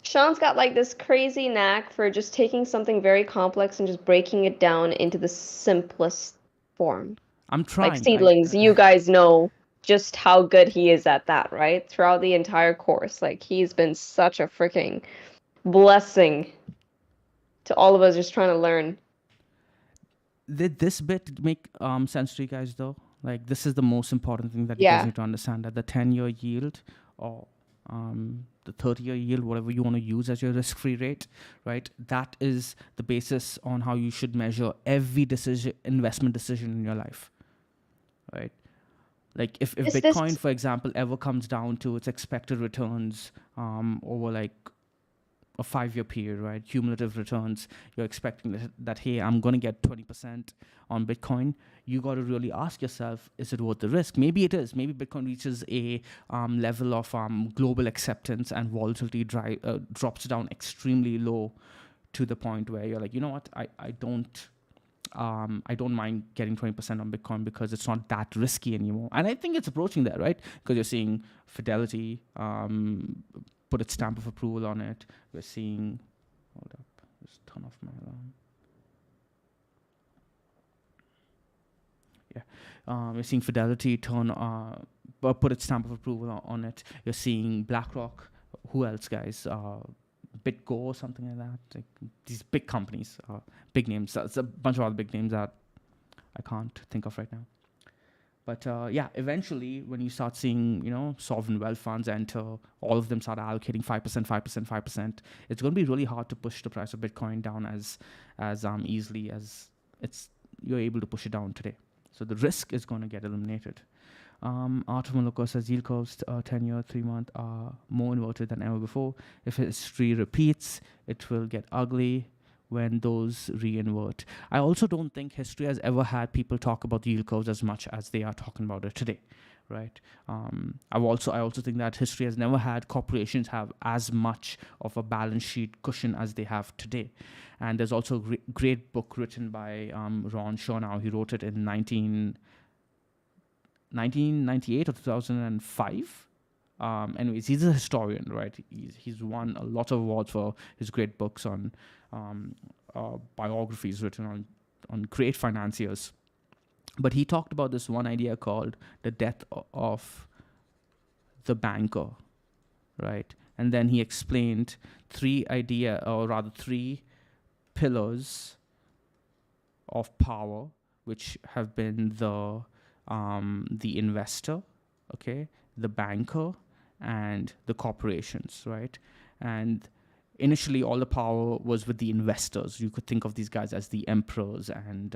Sean's got like this crazy knack for just taking something very complex and just breaking it down into the simplest form. I'm trying. Like seedlings, you guys know just how good he is at that, right? Throughout the entire course. Like, he's been such a freaking blessing to all of us just trying to learn. Did this bit make sense to you guys though? Like, this is the most important thing that you guys need to understand, that the 10-year yield or the 30-year yield, whatever you want to use as your risk-free rate, right? That is the basis on how you should measure every investment decision in your life, right? Like if Bitcoin, for example, ever comes down to its expected returns over like a 5-year period, right? Cumulative returns, you're expecting that hey, I'm going to get 20% on Bitcoin. You got to really ask yourself, is it worth the risk? Maybe it is. Maybe Bitcoin reaches a level of global acceptance and volatility drops down extremely low to the point where you're like, you know what, I don't mind getting 20% on Bitcoin because it's not that risky anymore. And I think it's approaching that, right? Because you're seeing Fidelity put its stamp of approval on it. We're seeing, hold up, just turn off my alarm. Yeah, we're seeing Fidelity put its stamp of approval on it. You're seeing BlackRock. Who else, guys? BitGo or something like that. Like these big companies, big names. It's a bunch of other big names that I can't think of right now. But yeah, eventually, when you start seeing, sovereign wealth funds enter, all of them start allocating 5%, 5%, 5%. It's going to be really hard to push the price of Bitcoin down as easily as it's you're able to push it down today. So the risk is going to get eliminated. Arthur Maloko says yield curves 10-year, 3-month are more inverted than ever before. If history repeats, it will get ugly when those re-invert. I also don't think history has ever had people talk about the yield curves as much as they are talking about it today, right? I also think that history has never had corporations have as much of a balance sheet cushion as they have today. And there's also a great book written by Ron Chernow. He wrote it in 1998 or 2005. Anyways, he's a historian, right? He's won a lot of awards for his great books on biographies written on great financiers. But he talked about this one idea called the death of the banker, right? And then he explained three pillars of power, which have been the investor, okay, the banker, and the corporations, right? And initially, all the power was with the investors. You could think of these guys as the emperors and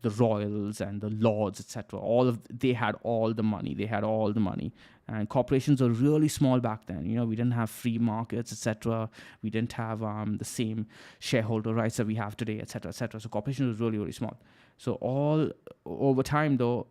the royals and the lords, etc. They had all the money. And corporations were really small back then. We didn't have free markets, etc. We didn't have the same shareholder rights that we have today, etc., etc. So corporations were really, really small. So all over time, though,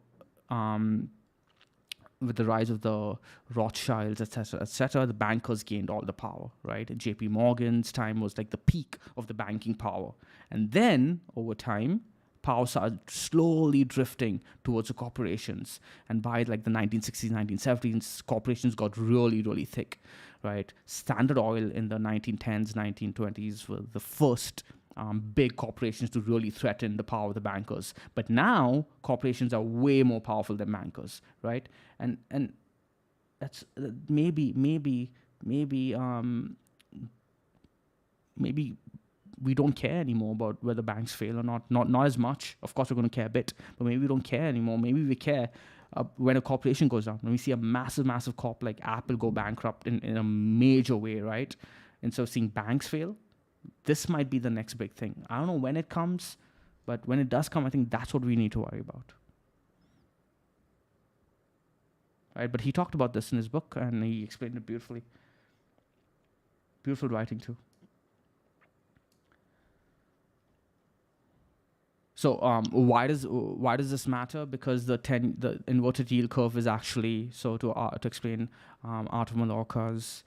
with the rise of the Rothschilds, etc., the bankers gained all the power, right? And JP Morgan's time was like the peak of the banking power. And then, over time, power started slowly drifting towards the corporations. And by like the 1960s, 1970s, corporations got really, really thick, right? Standard Oil in the 1910s, 1920s were the first big corporations to really threaten the power of the bankers. But now corporations are way more powerful than bankers, right? And that's maybe we don't care anymore about whether banks fail or not. Not as much. Of course, we're going to care a bit, but maybe we don't care anymore. Maybe we care when a corporation goes down. When we see a massive corp like Apple go bankrupt in a major way, right? And so seeing banks fail, this might be the next big thing. I don't know when it comes, but when it does come, I think that's what we need to worry about. Right? But he talked about this in his book, and he explained it beautifully. Beautiful writing too. So why does this matter? Because the inverted yield curve is actually, so to explain Arthur Maloka's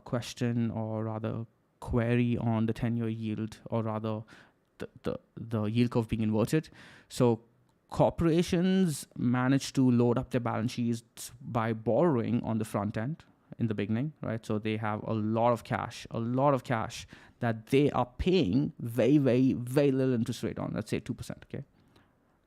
question, or rather query on the 10-year yield, or rather the yield curve being inverted. So corporations manage to load up their balance sheets by borrowing on the front end in the beginning, right? So they have a lot of cash that they are paying very, very, very little interest rate on, let's say 2%, okay?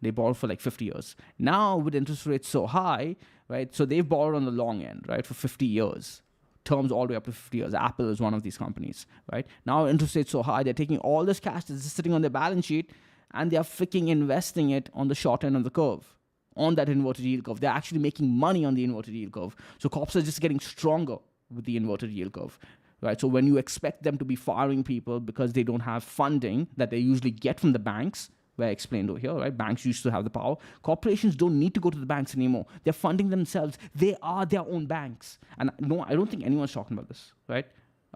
They borrow for like 50 years. Now with interest rates so high, right? So they've borrowed on the long end, right? For 50 years. Terms all the way up to 50 years. Apple is one of these companies, right? Now interest rates so high, they're taking all this cash that's just sitting on their balance sheet, and they're freaking investing it on the short end of the curve, on that inverted yield curve. They're actually making money on the inverted yield curve. So corps are just getting stronger with the inverted yield curve, right? So when you expect them to be firing people because they don't have funding that they usually get from the banks, where I explained over here, right? Banks used to have the power. Corporations don't need to go to the banks anymore. They're funding themselves. They are their own banks. And no, I don't think anyone's talking about this, right?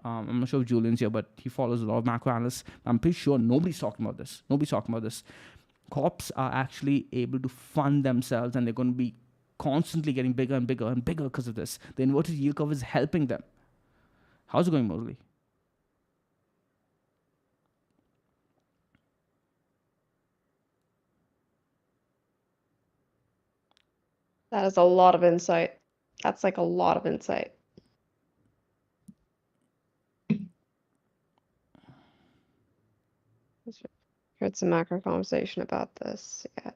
I'm not sure if Julian's here, but he follows a lot of macro analysts. I'm pretty sure nobody's talking about this. Corps are actually able to fund themselves, and they're going to be constantly getting bigger and bigger and bigger because of this. The inverted yield curve is helping them. How's it going, Murali? That is a lot of insight. That's like a lot of insight. Heard some macro conversation about this. Yeah.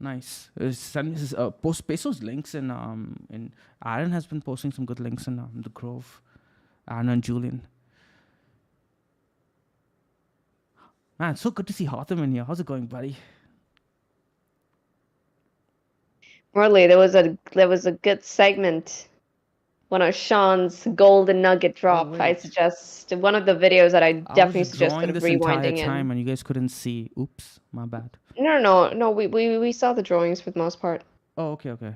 Nice. Send me paste those links in Aaron has been posting some good links in the Grove. Aaron and Julian. Man, it's so good to see Hatham in here. How's it going, buddy? Morley, there was a good segment one of Sean's golden nugget drop. I wait. suggest one of the videos that I I was definitely suggest drawing kind of this entire rewinding time in. and you guys couldn't see. Oops, my bad. No. We saw the drawings for the most part. Oh, okay, okay.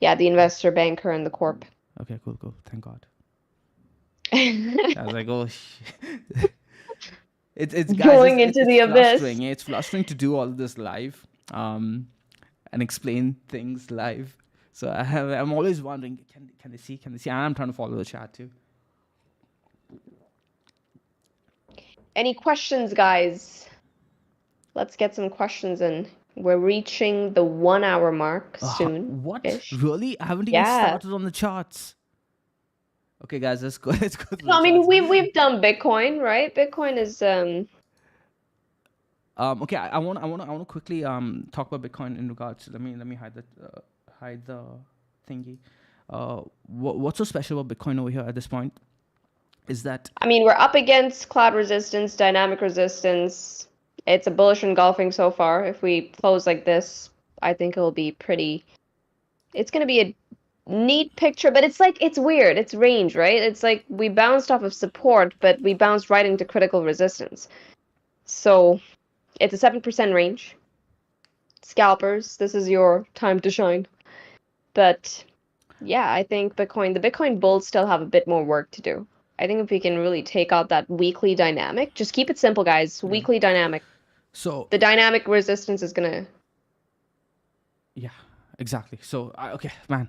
Yeah, the investor, banker, and the corp. Okay, cool. Thank God. Going I was like, oh, it's guys, into it's the abyss. flustering. It's flustering to do all of this live, and explain things live. So I'm always wondering, can they see? Can they see? And I'm trying to follow the chat too. Any questions, guys? Let's get some questions in. We're reaching the 1 hour mark soon. What? Really? I haven't even started on the charts. Okay, guys, let's go. Let's go. No, I mean we've done Bitcoin, right? Bitcoin is Okay, I want to quickly talk about Bitcoin in regards. Let me hide the thingy. What's so special about Bitcoin over here at this point is that I mean, we're up against cloud resistance, dynamic resistance. It's a bullish engulfing so far. If we close like this, I think it'll be pretty. It's gonna be a neat picture, but it's weird. It's range, right? It's like we bounced off of support, but we bounced right into critical resistance. So it's a 7% range. Scalpers, this is your time to shine. But yeah, I think the Bitcoin bulls still have a bit more work to do. I think if we can really take out that weekly dynamic, just keep it simple, guys. Weekly dynamic. So the dynamic resistance is gonna. Yeah, exactly. So okay, man.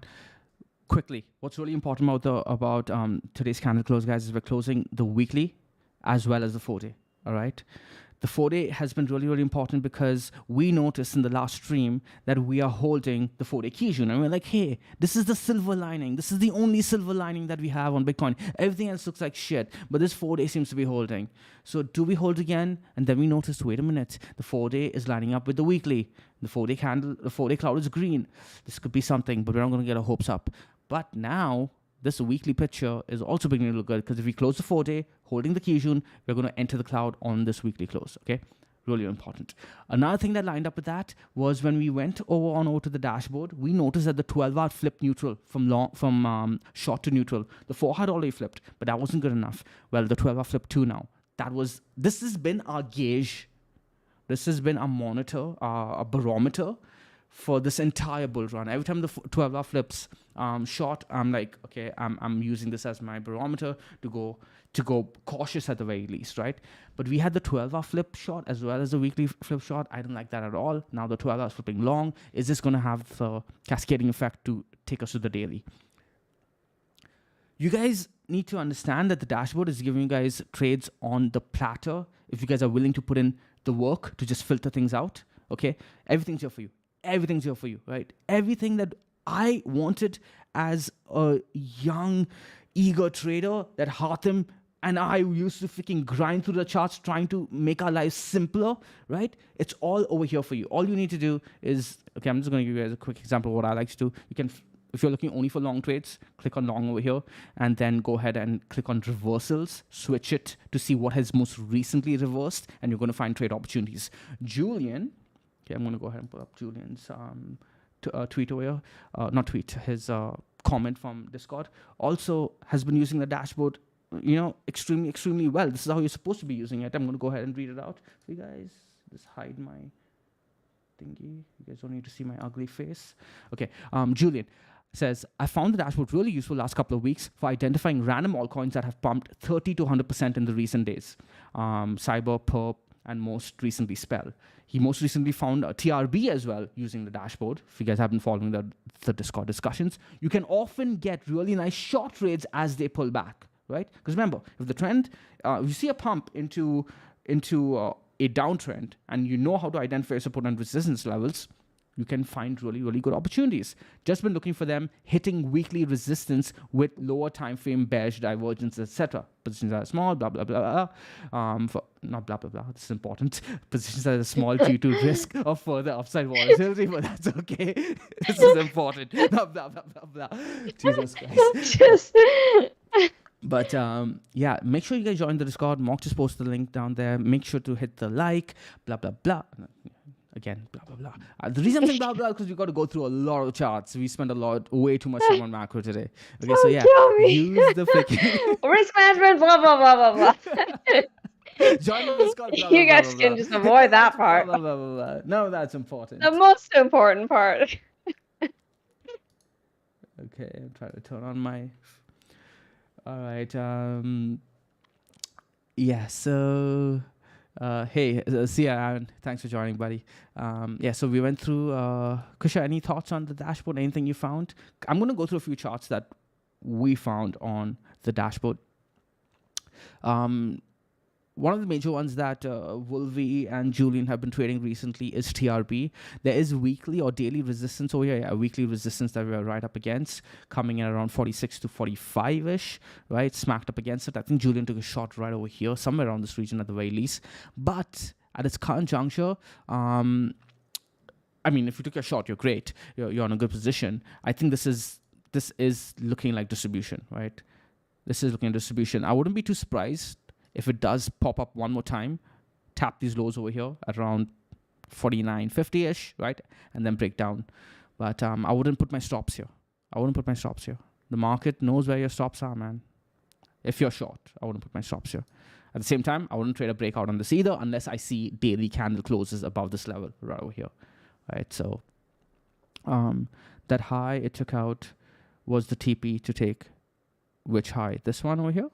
Quickly, what's really important about today's candle close, guys, is we're closing the weekly as well as the 4-day. All right. The 4-day has been really, really important because we noticed in the last stream that we are holding the 4-day Kijun. And we're like, hey, this is the silver lining. This is the only silver lining that we have on Bitcoin. Everything else looks like shit, but this 4-day seems to be holding. So do we hold again? And then we noticed, wait a minute, the 4-day is lining up with the weekly. The 4-day candle, the 4-day cloud is green. This could be something, but we're not going to get our hopes up. But now this weekly picture is also beginning to look good because if we close the 4-day holding the Kijun, we're going to enter the cloud on this weekly close. Okay, really important. Another thing that lined up with that was when we went over to the dashboard, we noticed that the 12-hour flipped neutral from short to neutral. The 4 had already flipped, but that wasn't good enough. Well, the 12-hour flipped 2 now. This has been our gauge. This has been our monitor, our barometer for this entire bull run. Every time the 12-hour flips short, I'm like, okay, I'm using this as my barometer to go cautious at the very least, right? But we had the 12-hour flip short as well as the weekly flip short. I didn't like that at all. Now the 12 hours flipping long. Is this going to have the cascading effect to take us to the daily? You guys need to understand that the dashboard is giving you guys trades on the platter if you guys are willing to put in the work to just filter things out. Okay, everything's here for you. Everything's here for you, right? Everything that I wanted as a young, eager trader that Hatem and I used to freaking grind through the charts trying to make our lives simpler, right? It's all over here for you. All you need to do is, okay, I'm just going to give you guys a quick example of what I like to do. You can, if you're looking only for long trades, click on long over here and then go ahead and click on reversals, switch it to see what has most recently reversed, and you're going to find trade opportunities. Julian, okay, I'm going to go ahead and pull up Julian's tweet over here. Not tweet, his comment from Discord. Also has been using the dashboard, extremely, extremely well. This is how you're supposed to be using it. I'm going to go ahead and read it out for you guys. Just hide my thingy. You guys don't need to see my ugly face. Okay, Julian says, I found the dashboard really useful last couple of weeks for identifying random altcoins that have pumped 30 to 100% in the recent days. Cyber, Perp, and most recently Spell. He most recently found a TRB as well using the dashboard. If you guys have been following the Discord discussions, you can often get really nice short trades as they pull back, right? Because remember, if the trend, if you see a pump into a downtrend and you know how to identify support and resistance levels, you can find really, really good opportunities. Just been looking for them hitting weekly resistance with lower time frame bearish divergence, etc. Positions that are small, blah, blah, blah, blah. Not blah, blah, blah. This is important. Positions that are small due to risk of further upside volatility, but that's okay. This is important. Blah, blah, blah, blah, blah. Jesus Christ. But yeah, make sure you guys join the Discord. Mark just posted the link down there. Make sure to hit the like, blah, blah, blah. Again, blah, blah, blah. The reason I'm saying blah, blah, because we got to go through a lot of charts. We spent way too much time on macro today. Okay, so Don't yeah, kill me. use the freaking Risk management, blah, blah, blah, blah, blah. join the Discord, blah, You blah, guys blah, blah, can blah. just Hit the avoid that likes, part. Blah, blah, blah, blah, blah. No, that's important. The most important part. Okay, I'm trying to turn on my. All right. Yeah. So, hey, see ya, Aaron. Thanks for joining, buddy. Yeah. So we went through. Kusha, any thoughts on the dashboard? Anything you found? I'm gonna go through a few charts that we found on the dashboard. One of the major ones that Wolvie and Julian have been trading recently is TRB. There is weekly or daily resistance over here. Yeah, weekly resistance that we are right up against, coming in around 46 to 45-ish, right? Smacked up against it. I think Julian took a shot right over here, somewhere around this region at the very least. But at its current juncture, I mean, if you took a shot, you're great. You're in a good position. I think this is looking like distribution, right? This is looking at distribution. I wouldn't be too surprised if it does pop up one more time, tap these lows over here at around 49.50-ish, right? And then break down. But I wouldn't put my stops here. The market knows where your stops are, man. If you're short, I wouldn't put my stops here. At the same time, I wouldn't trade a breakout on this either unless I see daily candle closes above this level right over here, right? So that high it took out was the TP to take which high? This one over here?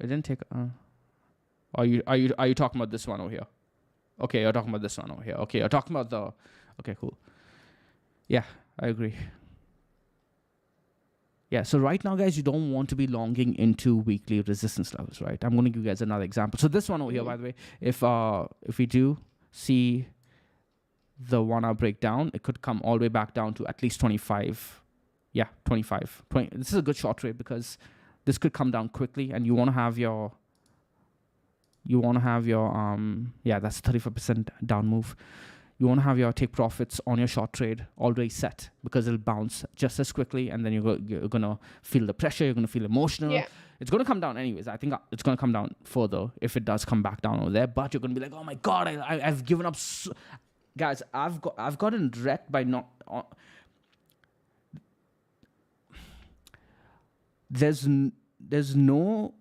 It didn't take. Are you talking about this one over here? Okay, you're talking about this one over here. Okay, you're talking about the. Okay, cool. Yeah, I agree. Yeah, so right now, guys, you don't want to be longing into weekly resistance levels, right? I'm going to give you guys another example. So this one over here, by the way, if we do see the 1 hour breakdown, it could come all the way back down to at least 25. Yeah, 25. 20. This is a good short trade because this could come down quickly, and you want to have your. Yeah, that's 35% down move. You want to have your take profits on your short trade already set because it'll bounce just as quickly, and then you're going to feel the pressure. You're going to feel emotional. Yeah. It's going to come down anyways. I think it's going to come down further if it does come back down over there. But you're going to be like, oh my god, I've given up. Guys, I've gotten wrecked by not. There's no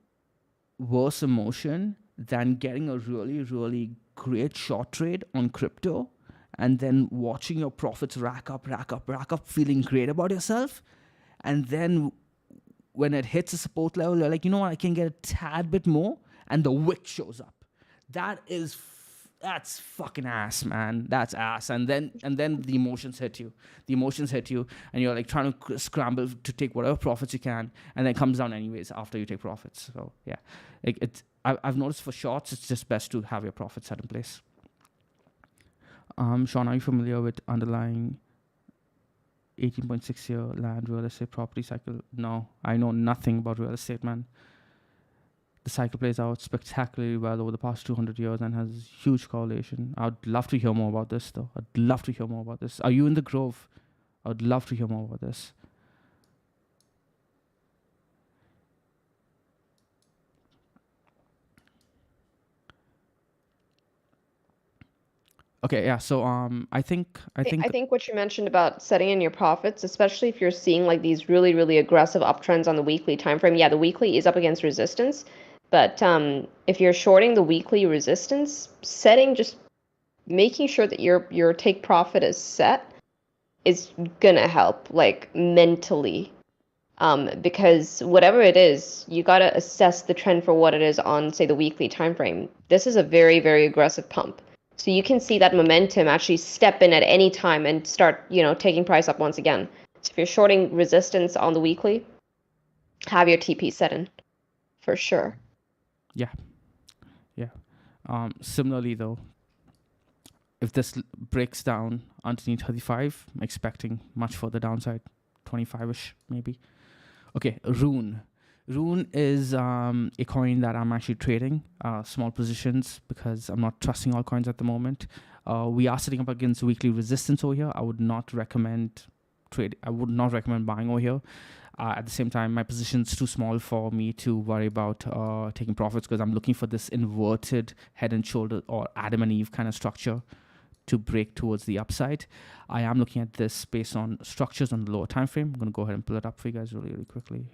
worse emotion than getting a really, really great short trade on crypto and then watching your profits rack up, feeling great about yourself. And then when it hits a support level, you're like, you know what, I can get a tad bit more. And the wick shows up. That's fucking ass, man. That's ass. And then the emotions hit you. And you're like trying to scramble to take whatever profits you can, and then it comes down anyways after you take profits. So yeah, I've noticed for shorts, it's just best to have your profits set in place. Sean, are you familiar with underlying 18.6 year land real estate property cycle? No, I know nothing about real estate, man. The cycle plays out spectacularly well over the past 200 years and has huge correlation. I'd love to hear more about this, though. Are you in the Grove? I'd love to hear more about this. Okay, yeah. So I think what you mentioned about setting in your profits, especially if you're seeing like these really, really aggressive uptrends on the weekly time frame. Yeah, the weekly is up against resistance. But if you're shorting the weekly resistance, just making sure that your take profit is set is gonna help, like mentally, because whatever it is, you gotta assess the trend for what it is on, say, the weekly time frame. This is a very, very aggressive pump, so you can see that momentum actually step in at any time and start, taking price up once again. So if you're shorting resistance on the weekly, have your TP set in, for sure. Yeah. Similarly, though, if this breaks down underneath 35, I'm expecting much further downside, 25-ish maybe. Okay, Rune. Rune is a coin that I'm actually trading small positions because I'm not trusting all coins at the moment. We are sitting up against weekly resistance over here. I would not recommend buying over here. At the same time, my position's too small for me to worry about taking profits because I'm looking for this inverted head and shoulder or Adam and Eve kind of structure to break towards the upside. I am looking at this based on structures on the lower time frame. I'm going to go ahead and pull it up for you guys really quickly.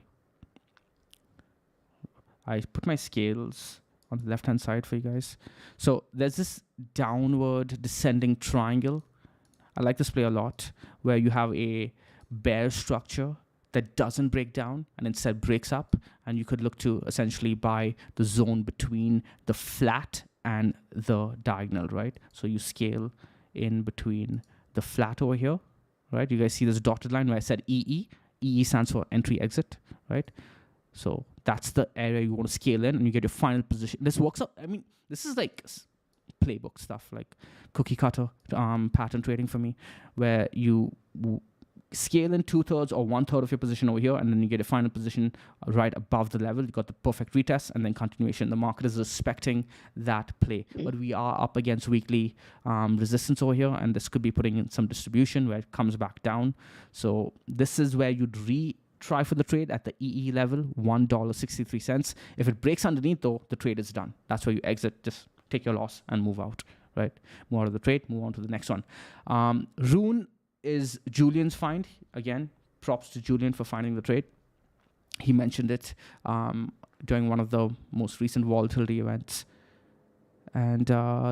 I put my scales on the left hand side for you guys. So there's this downward descending triangle. I like this play a lot, where you have a bear structure that doesn't break down and instead breaks up, and you could look to essentially buy the zone between the flat and the diagonal, right? So you scale in between the flat over here, right? You guys see this dotted line where I said EE. EE stands for entry exit, right? So that's the area you want to scale in, and you get your final position. This works out. I mean, this is like playbook stuff, like cookie cutter pattern trading for me, where you scale in 2/3 or 1/3 of your position over here, and then you get a final position right above the level. You got the perfect retest and then continuation. The market is respecting that play, but we are up against weekly resistance over here, and this could be putting in some distribution where it comes back down. So this is where you'd try for the trade at the EE level, $1.63. If it breaks underneath though, the trade is done. That's where you exit. Just take your loss and move out, right? Move out of the trade, move on to the next one. Rune is Julian's find. Again, props to Julian for finding the trade. He mentioned it during one of the most recent volatility events. And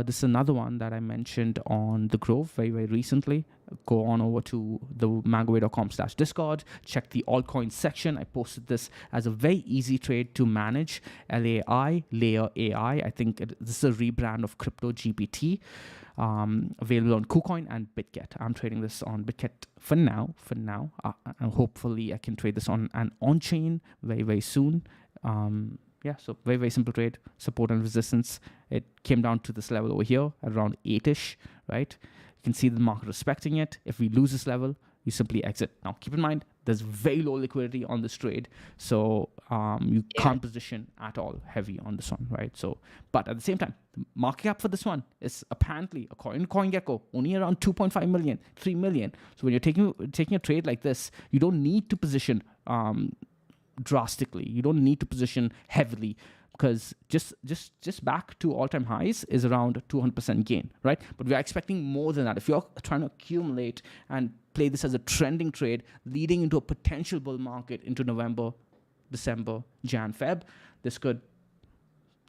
this is another one that I mentioned on the Grove very recently. Go on over to the mangaway.com/discord. Check the altcoin section. I posted this as a very easy trade to manage. LAI, Layer AI. I think this is a rebrand of Crypto GPT. Available on KuCoin and BitGet. I'm trading this on BitGet for now. And hopefully I can trade this on an on-chain very soon. Yeah, so very simple trade, support and resistance. It came down to this level over here at around 8-ish, right? You can see the market respecting it. If we lose this level, you simply exit. Now, keep in mind, there's very low liquidity on this trade, so you can't position at all heavy on this one, right? So, but at the same time, the market cap for this one is apparently, according to CoinGecko, only around 2.5 million, 3 million. So when you're taking a trade like this, you don't need to position drastically. You don't need to position heavily, because just back to all-time highs is around 200% gain, right? But we are expecting more than that. If you're trying to accumulate and play this as a trending trade leading into a potential bull market into November, December, Jan, Feb, this could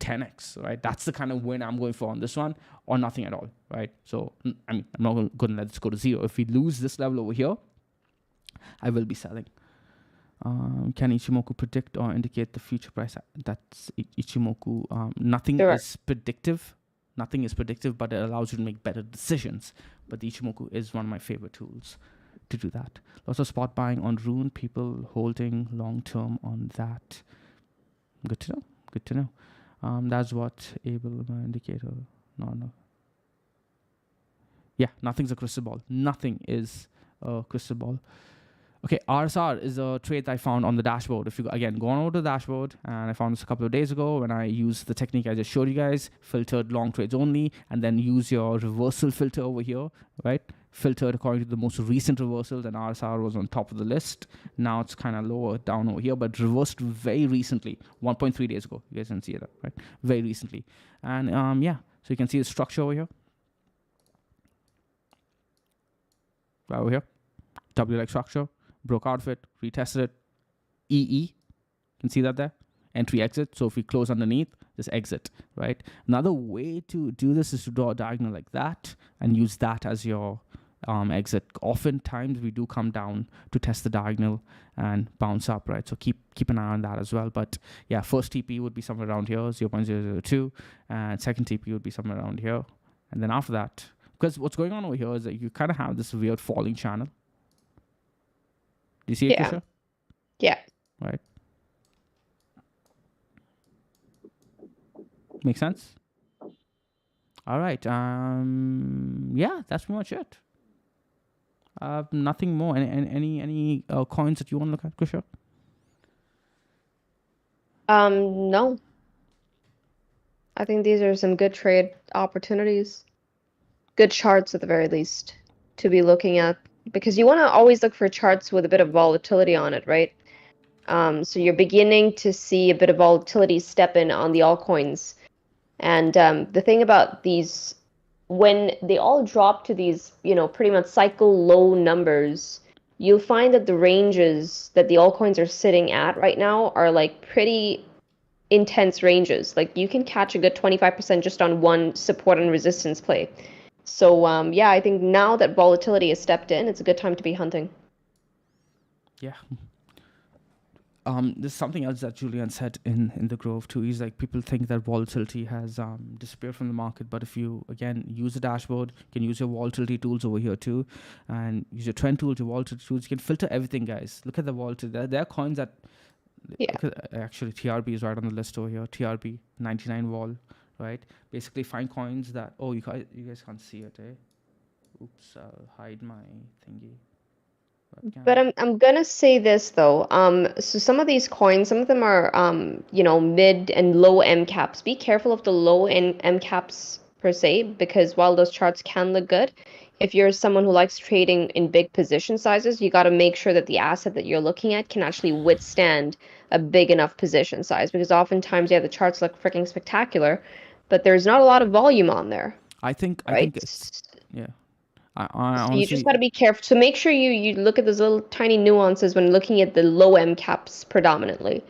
10x, right? That's the kind of win I'm going for on this one, or nothing at all, right? So I mean, I'm not going to let this go to zero. If we lose this level over here, I will be selling. Can Ichimoku predict or indicate the future price? That's Ichimoku. Nothing is predictive. Nothing is predictive, but it allows you to make better decisions. But the Ichimoku is one of my favorite tools to do that. Lots of spot buying on Rune. People holding long term on that. Good to know. Good to know. That's what able indicator. No. Yeah, nothing's a crystal ball. Nothing is a crystal ball. Okay, RSR is a trade that I found on the dashboard. If you, again, go on over to the dashboard, and I found this a couple of days ago when I used the technique I just showed you guys, filtered long trades only, and then use your reversal filter over here, right? Filtered according to the most recent reversals, and RSR was on top of the list. Now it's kind of lower down over here, but reversed very recently, 1.3 days ago. You guys can see that, right? Very recently. And yeah, so you can see the structure over here. Right over here, W-like structure. Broke out of it, retested it, EE, you can see that there, entry exit. So if we close underneath, just exit, right? Another way to do this is to draw a diagonal like that and use that as your exit. Oftentimes we do come down to test the diagonal and bounce up, right? So keep an eye on that as well. But yeah, first TP would be somewhere around here, 0.002, and second TP would be somewhere around here. And then after that, because what's going on over here is that you kind of have this weird falling channel. Do you see it, Krisha? Yeah. Right. Make sense? All right. Yeah, that's pretty much it. Nothing more. Any coins that you want to look at, Krisha? No. I think these are some good trade opportunities. Good charts at the very least to be looking at. Because you want to always look for charts with a bit of volatility on it, right? So you're beginning to see a bit of volatility step in on the altcoins. And the thing about these, when they all drop to these, pretty much cycle low numbers, you'll find that the ranges that the altcoins are sitting at right now are like pretty intense ranges. Like you can catch a good 25% just on one support and resistance play. So yeah, I think now that volatility has stepped in, it's a good time to be hunting. Yeah. There's something else that Julian said in the Grove too. He's like, people think that volatility has disappeared from the market, but if you again use the dashboard, you can use your volatility tools over here too, and use your trend tools, your volatility tools. You can filter everything, guys. Look at the volatility. There are coins that Yeah. look at, actually TRB is right on the list over here. TRB 99 vol, right? Basically, find coins that you guys can't see it, eh? Oops, I'll hide my thingy. But I'm gonna say this though. So some of these coins, some of them are mid and low M caps. Be careful of the low M caps per se, because while those charts can look good, if you're someone who likes trading in big position sizes, you got to make sure that the asset that you're looking at can actually withstand a big enough position size. Because oftentimes, yeah, the charts look freaking spectacular, but there's not a lot of volume on there, I think right? it's yeah. I So you just honestly, got to be careful. So make sure you look at those little tiny nuances when looking at the low M caps predominantly.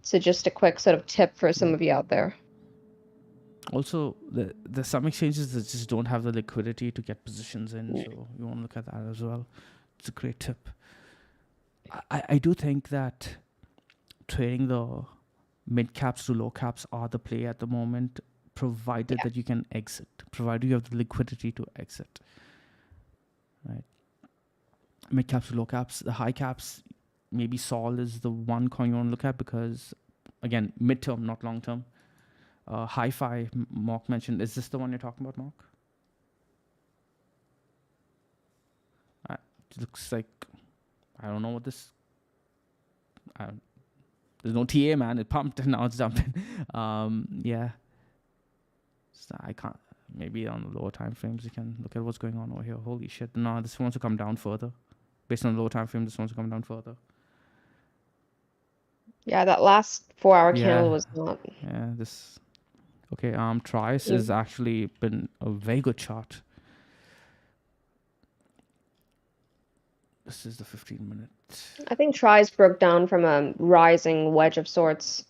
So just a quick sort of tip for some of you out there. also there's some exchanges that just don't have the liquidity to get positions in, so you want to look at that as well. It's a great tip. I do think that trading the mid caps to low caps are the play at the moment, provided that you can exit, provided you have the liquidity to exit. Right. Mid caps to low caps, the high caps, maybe Sol is the one coin you want to look at because, again, midterm, not long term. Hi-Fi, Mark mentioned. Is this the one you're talking about, Mark? It looks like, I don't know what this. There's no TA, man. It pumped and now it's dumping. Yeah. So I can't. Maybe on the lower time frames you can look at what's going on over here. Holy shit! No, this wants to come down further. Based on the lower time frame, this wants to come down further. Yeah, that last 4-hour Yeah. candle was not. Yeah. This. Okay. Trice has actually been a very good chart. This is the 15-minute. I think Tries broke down from a rising wedge of sorts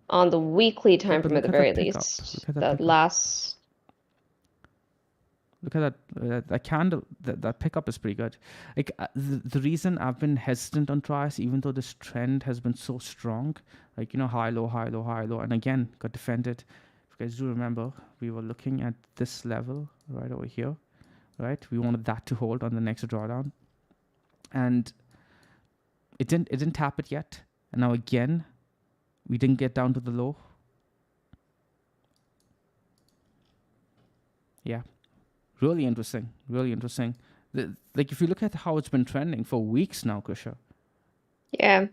on the weekly time frame at the very least. That last. Look at that candle. That pickup is pretty good. Like the reason I've been hesitant on Trice, even though this trend has been so strong, like high low high low high low, and again got defended. If you guys do remember, we were looking at this level right over here, right? We wanted that to hold on the next drawdown, and it didn't tap it yet. And now again, we didn't get down to the low. Yeah. Really interesting. Really interesting. Like if you look at how it's been trending for weeks now, Krisha. Yeah.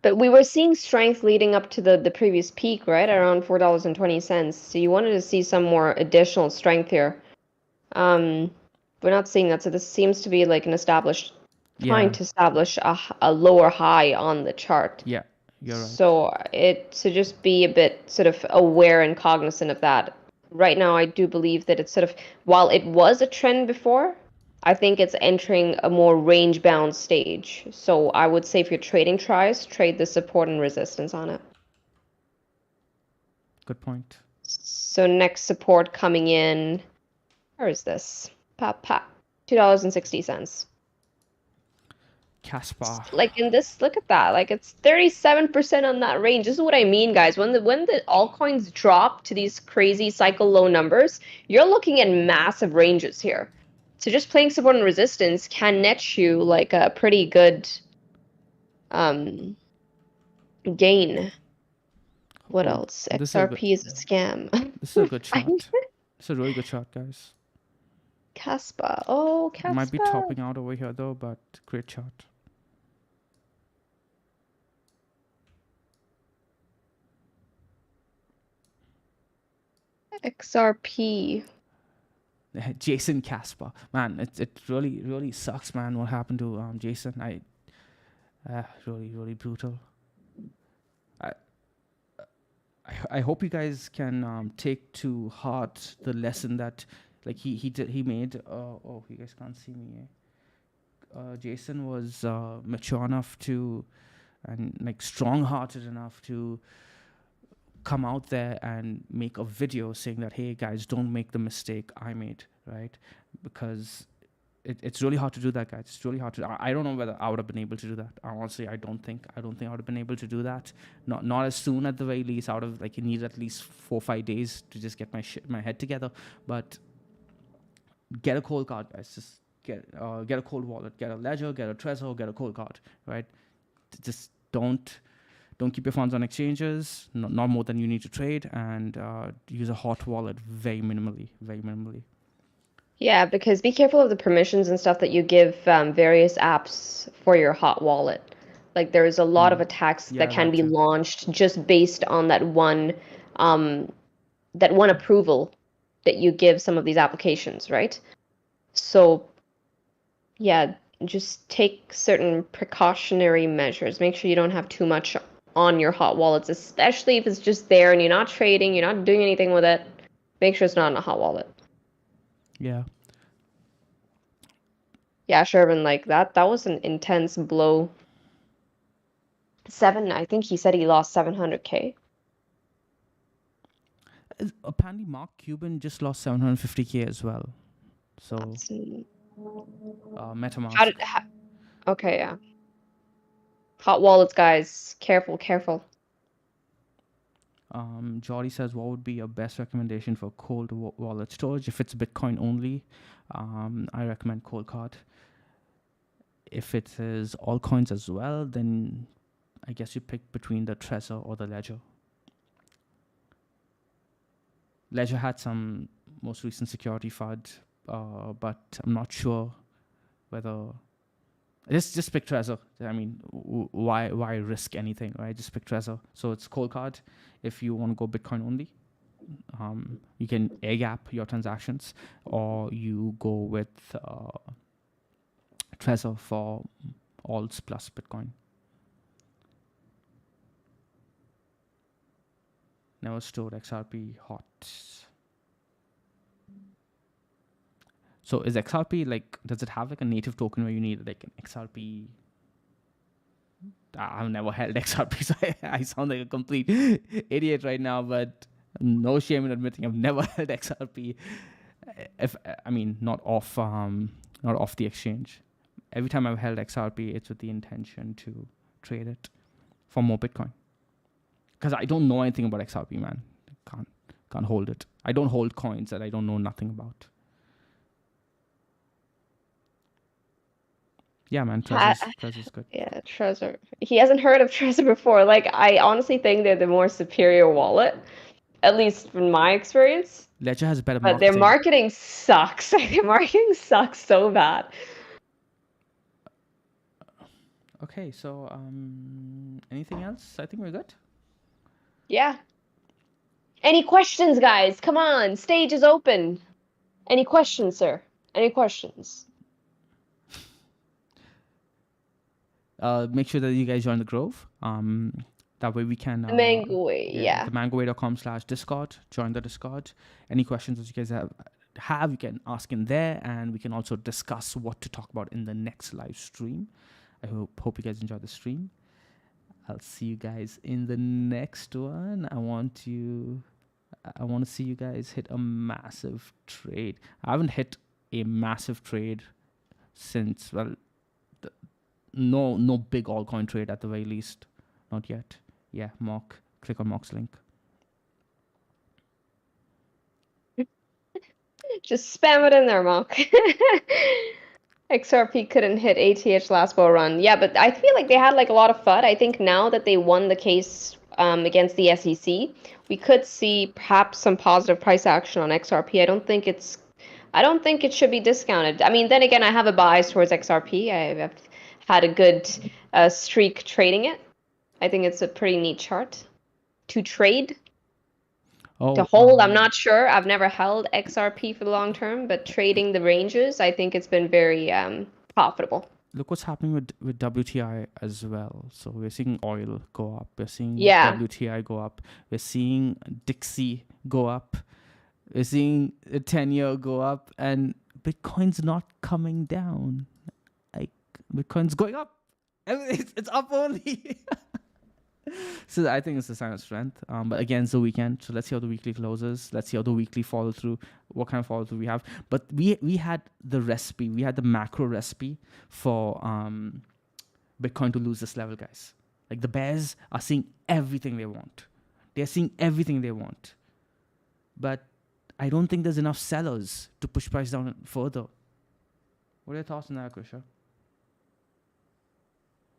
But we were seeing strength leading up to the previous peak, right? Around $4.20. So you wanted to see some more additional strength here. We're not seeing that. So this seems to be like an trying to establish a lower high on the chart. Yeah, you're right. So just be a bit sort of aware and cognizant of that. Right now, I do believe that it's sort of, while it was a trend before, I think it's entering a more range-bound stage. So I would say if you're trading Tries, trade the support and resistance on it. Good point. So next support coming in, where is this? $2.60. Caspar. Like in this, look at that. Like it's 37% on that range. This is what I mean, guys. When the altcoins drop to these crazy cycle low numbers, you're looking at massive ranges here. So just playing support and resistance can net you like a pretty good gain. What else? XRP is a scam. This is a good chart. It's a really good chart, guys. Caspar. Oh, Caspar. Might be topping out over here though, but great chart. XRP. Jason Caspar. Man, it really sucks, man, what happened to Jason. Really, really brutal. I, I hope you guys can take to heart the lesson that like he made. Oh, you guys can't see me. Jason was mature enough to and like strong-hearted enough to come out there and make a video saying that, hey guys, don't make the mistake I made, right? Because it's really hard to do that, guys. It's really hard to. I don't know whether I would have been able to do that. Honestly, I don't think I would have been able to do that. Not as soon at the very least. Out of like, you need at least 4-5 days to just get my head together. But get a cold card, guys. Just get a cold wallet, get a ledger, get a Trezor, get a cold card, right? Just don't keep your funds on exchanges, not more than you need to trade, and use a hot wallet very minimally, very minimally. Yeah, because be careful of the permissions and stuff that you give various apps for your hot wallet. Like there's a lot of attacks that can be launched just based on that one approval that you give some of these applications, right? So yeah, just take certain precautionary measures. Make sure you don't have too much on your hot wallets, especially if it's just there and you're not trading, you're not doing anything with it. Make sure it's not in a hot wallet. Yeah. Yeah, Shervin, like that was an intense blow. I think he said he lost 700K. Apparently, Mark Cuban just lost 750K as well. So, MetaMask. Okay, yeah. Hot wallets, guys. Careful, careful. Jordy says, what would be your best recommendation for cold wallet storage? If it's Bitcoin only, I recommend Cold Card. If it is altcoins as well, then I guess you pick between the Trezor or the Ledger. Ledger had some most recent security FUD, but I'm not sure whether. Just pick Trezor. I mean, why risk anything, right? Just pick Trezor. So it's Cold Card. If you want to go Bitcoin only, you can air gap your transactions, or you go with Trezor for alts plus Bitcoin. Never stored XRP hot. So is XRP like, does it have like a native token where you need like an XRP? I've never held XRP, so I sound like a complete idiot right now, but no shame in admitting I've never held XRP. Not off the exchange. Every time I've held XRP, it's with the intention to trade it for more Bitcoin. Because I don't know anything about XRP, man. Can't hold it. I don't hold coins that I don't know nothing about. Yeah, man, Trezor's good. Yeah, Trezor. He hasn't heard of Trezor before. Like, I honestly think they're the more superior wallet, at least from my experience. Ledger has better marketing. But their marketing sucks. Their marketing sucks so bad. Okay, so anything else? I think we're good. Yeah. Any questions, guys? Come on, stage is open. Any questions, sir? Any questions? Make sure that you guys join the Grove. That way we can... the Mangoway, yeah. The mangoway.com/Discord. Join the Discord. Any questions that you guys have, you can ask in there, and we can also discuss what to talk about in the next live stream. I hope you guys enjoy the stream. I'll see you guys in the next one. I want to see you guys hit a massive trade. I haven't hit a massive trade since, well, no big altcoin trade at the very least. Not yet. Yeah, Mark. Click on Mark's link. Just spam it in there, Mark. XRP couldn't hit ATH last bull run. Yeah, but I feel like they had like a lot of FUD. I think now that they won the case against the SEC, we could see perhaps some positive price action on XRP. I don't think it should be discounted. I mean, then again, I have a bias towards XRP. I've had a good streak trading it. I think it's a pretty neat chart to trade. To hold, I'm not sure. I've never held XRP for the long term, but trading the ranges, I think it's been very profitable. look what's happening with WTI as well. So we're seeing oil go up. We're seeing Yeah. WTI go up. We're seeing Dixie go up. We're seeing a 10-year go up, and Bitcoin's not coming down. Like, Bitcoin's going up. It's up only. So I think it's a sign of strength. But again, it's the weekend, so let's see how the weekly closes. Let's see how the weekly follow through. What kind of follow through we have? But we had the recipe. We had the macro recipe for Bitcoin to lose this level, guys. Like, the bears are seeing everything they want. They're seeing everything they want. But I don't think there's enough sellers to push price down further. What are your thoughts on that, Krisha?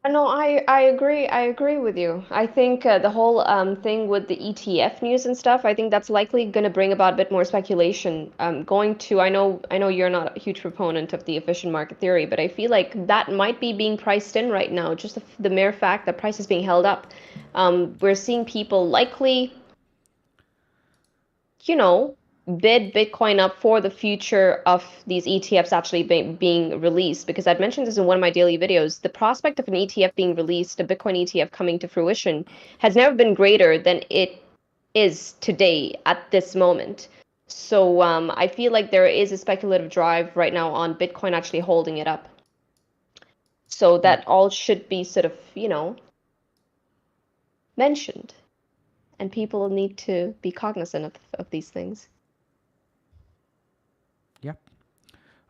No, I agree. I agree with you. I think the whole thing with the ETF news and stuff, I think that's likely going to bring about a bit more speculation. I know you're not a huge proponent of the efficient market theory, but I feel like that might be being priced in right now. Just the mere fact that price is being held up. We're seeing people likely, you know, bid Bitcoin up for the future of these ETFs actually being released. Because I'd mentioned this in one of my daily videos. The prospect of an ETF being released, a Bitcoin ETF coming to fruition, has never been greater than it is today at this moment. So I feel like there is a speculative drive right now on Bitcoin actually holding it up. So that all should be sort of, mentioned. And people need to be cognizant of these things. Yep.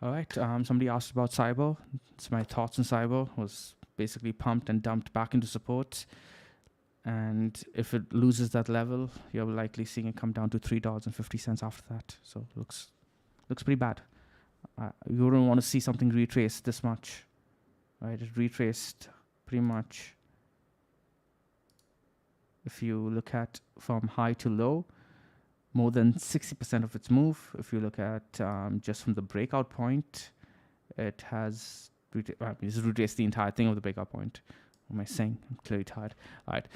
All right. Somebody asked about Cyber. So my thoughts on Cyber was basically pumped and dumped back into support. And if it loses that level, you're likely seeing it come down to $3.50 after that. So it looks pretty bad. You wouldn't want to see something retraced this much, right? It retraced pretty much. If you look at from high to low, more than 60% of its move. If you look at just from the breakout point, it has it's retraced the entire thing of the breakout point. What am I saying? I'm clearly tired. All right.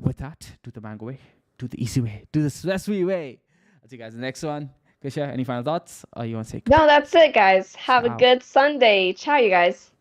With that, do the mango way, do the easy way, do the stress-free way. I'll see you guys in the next one. Krisha, any final thoughts? Or you want to say goodbye? No, that's it, guys. Have a good Sunday. Ciao, you guys.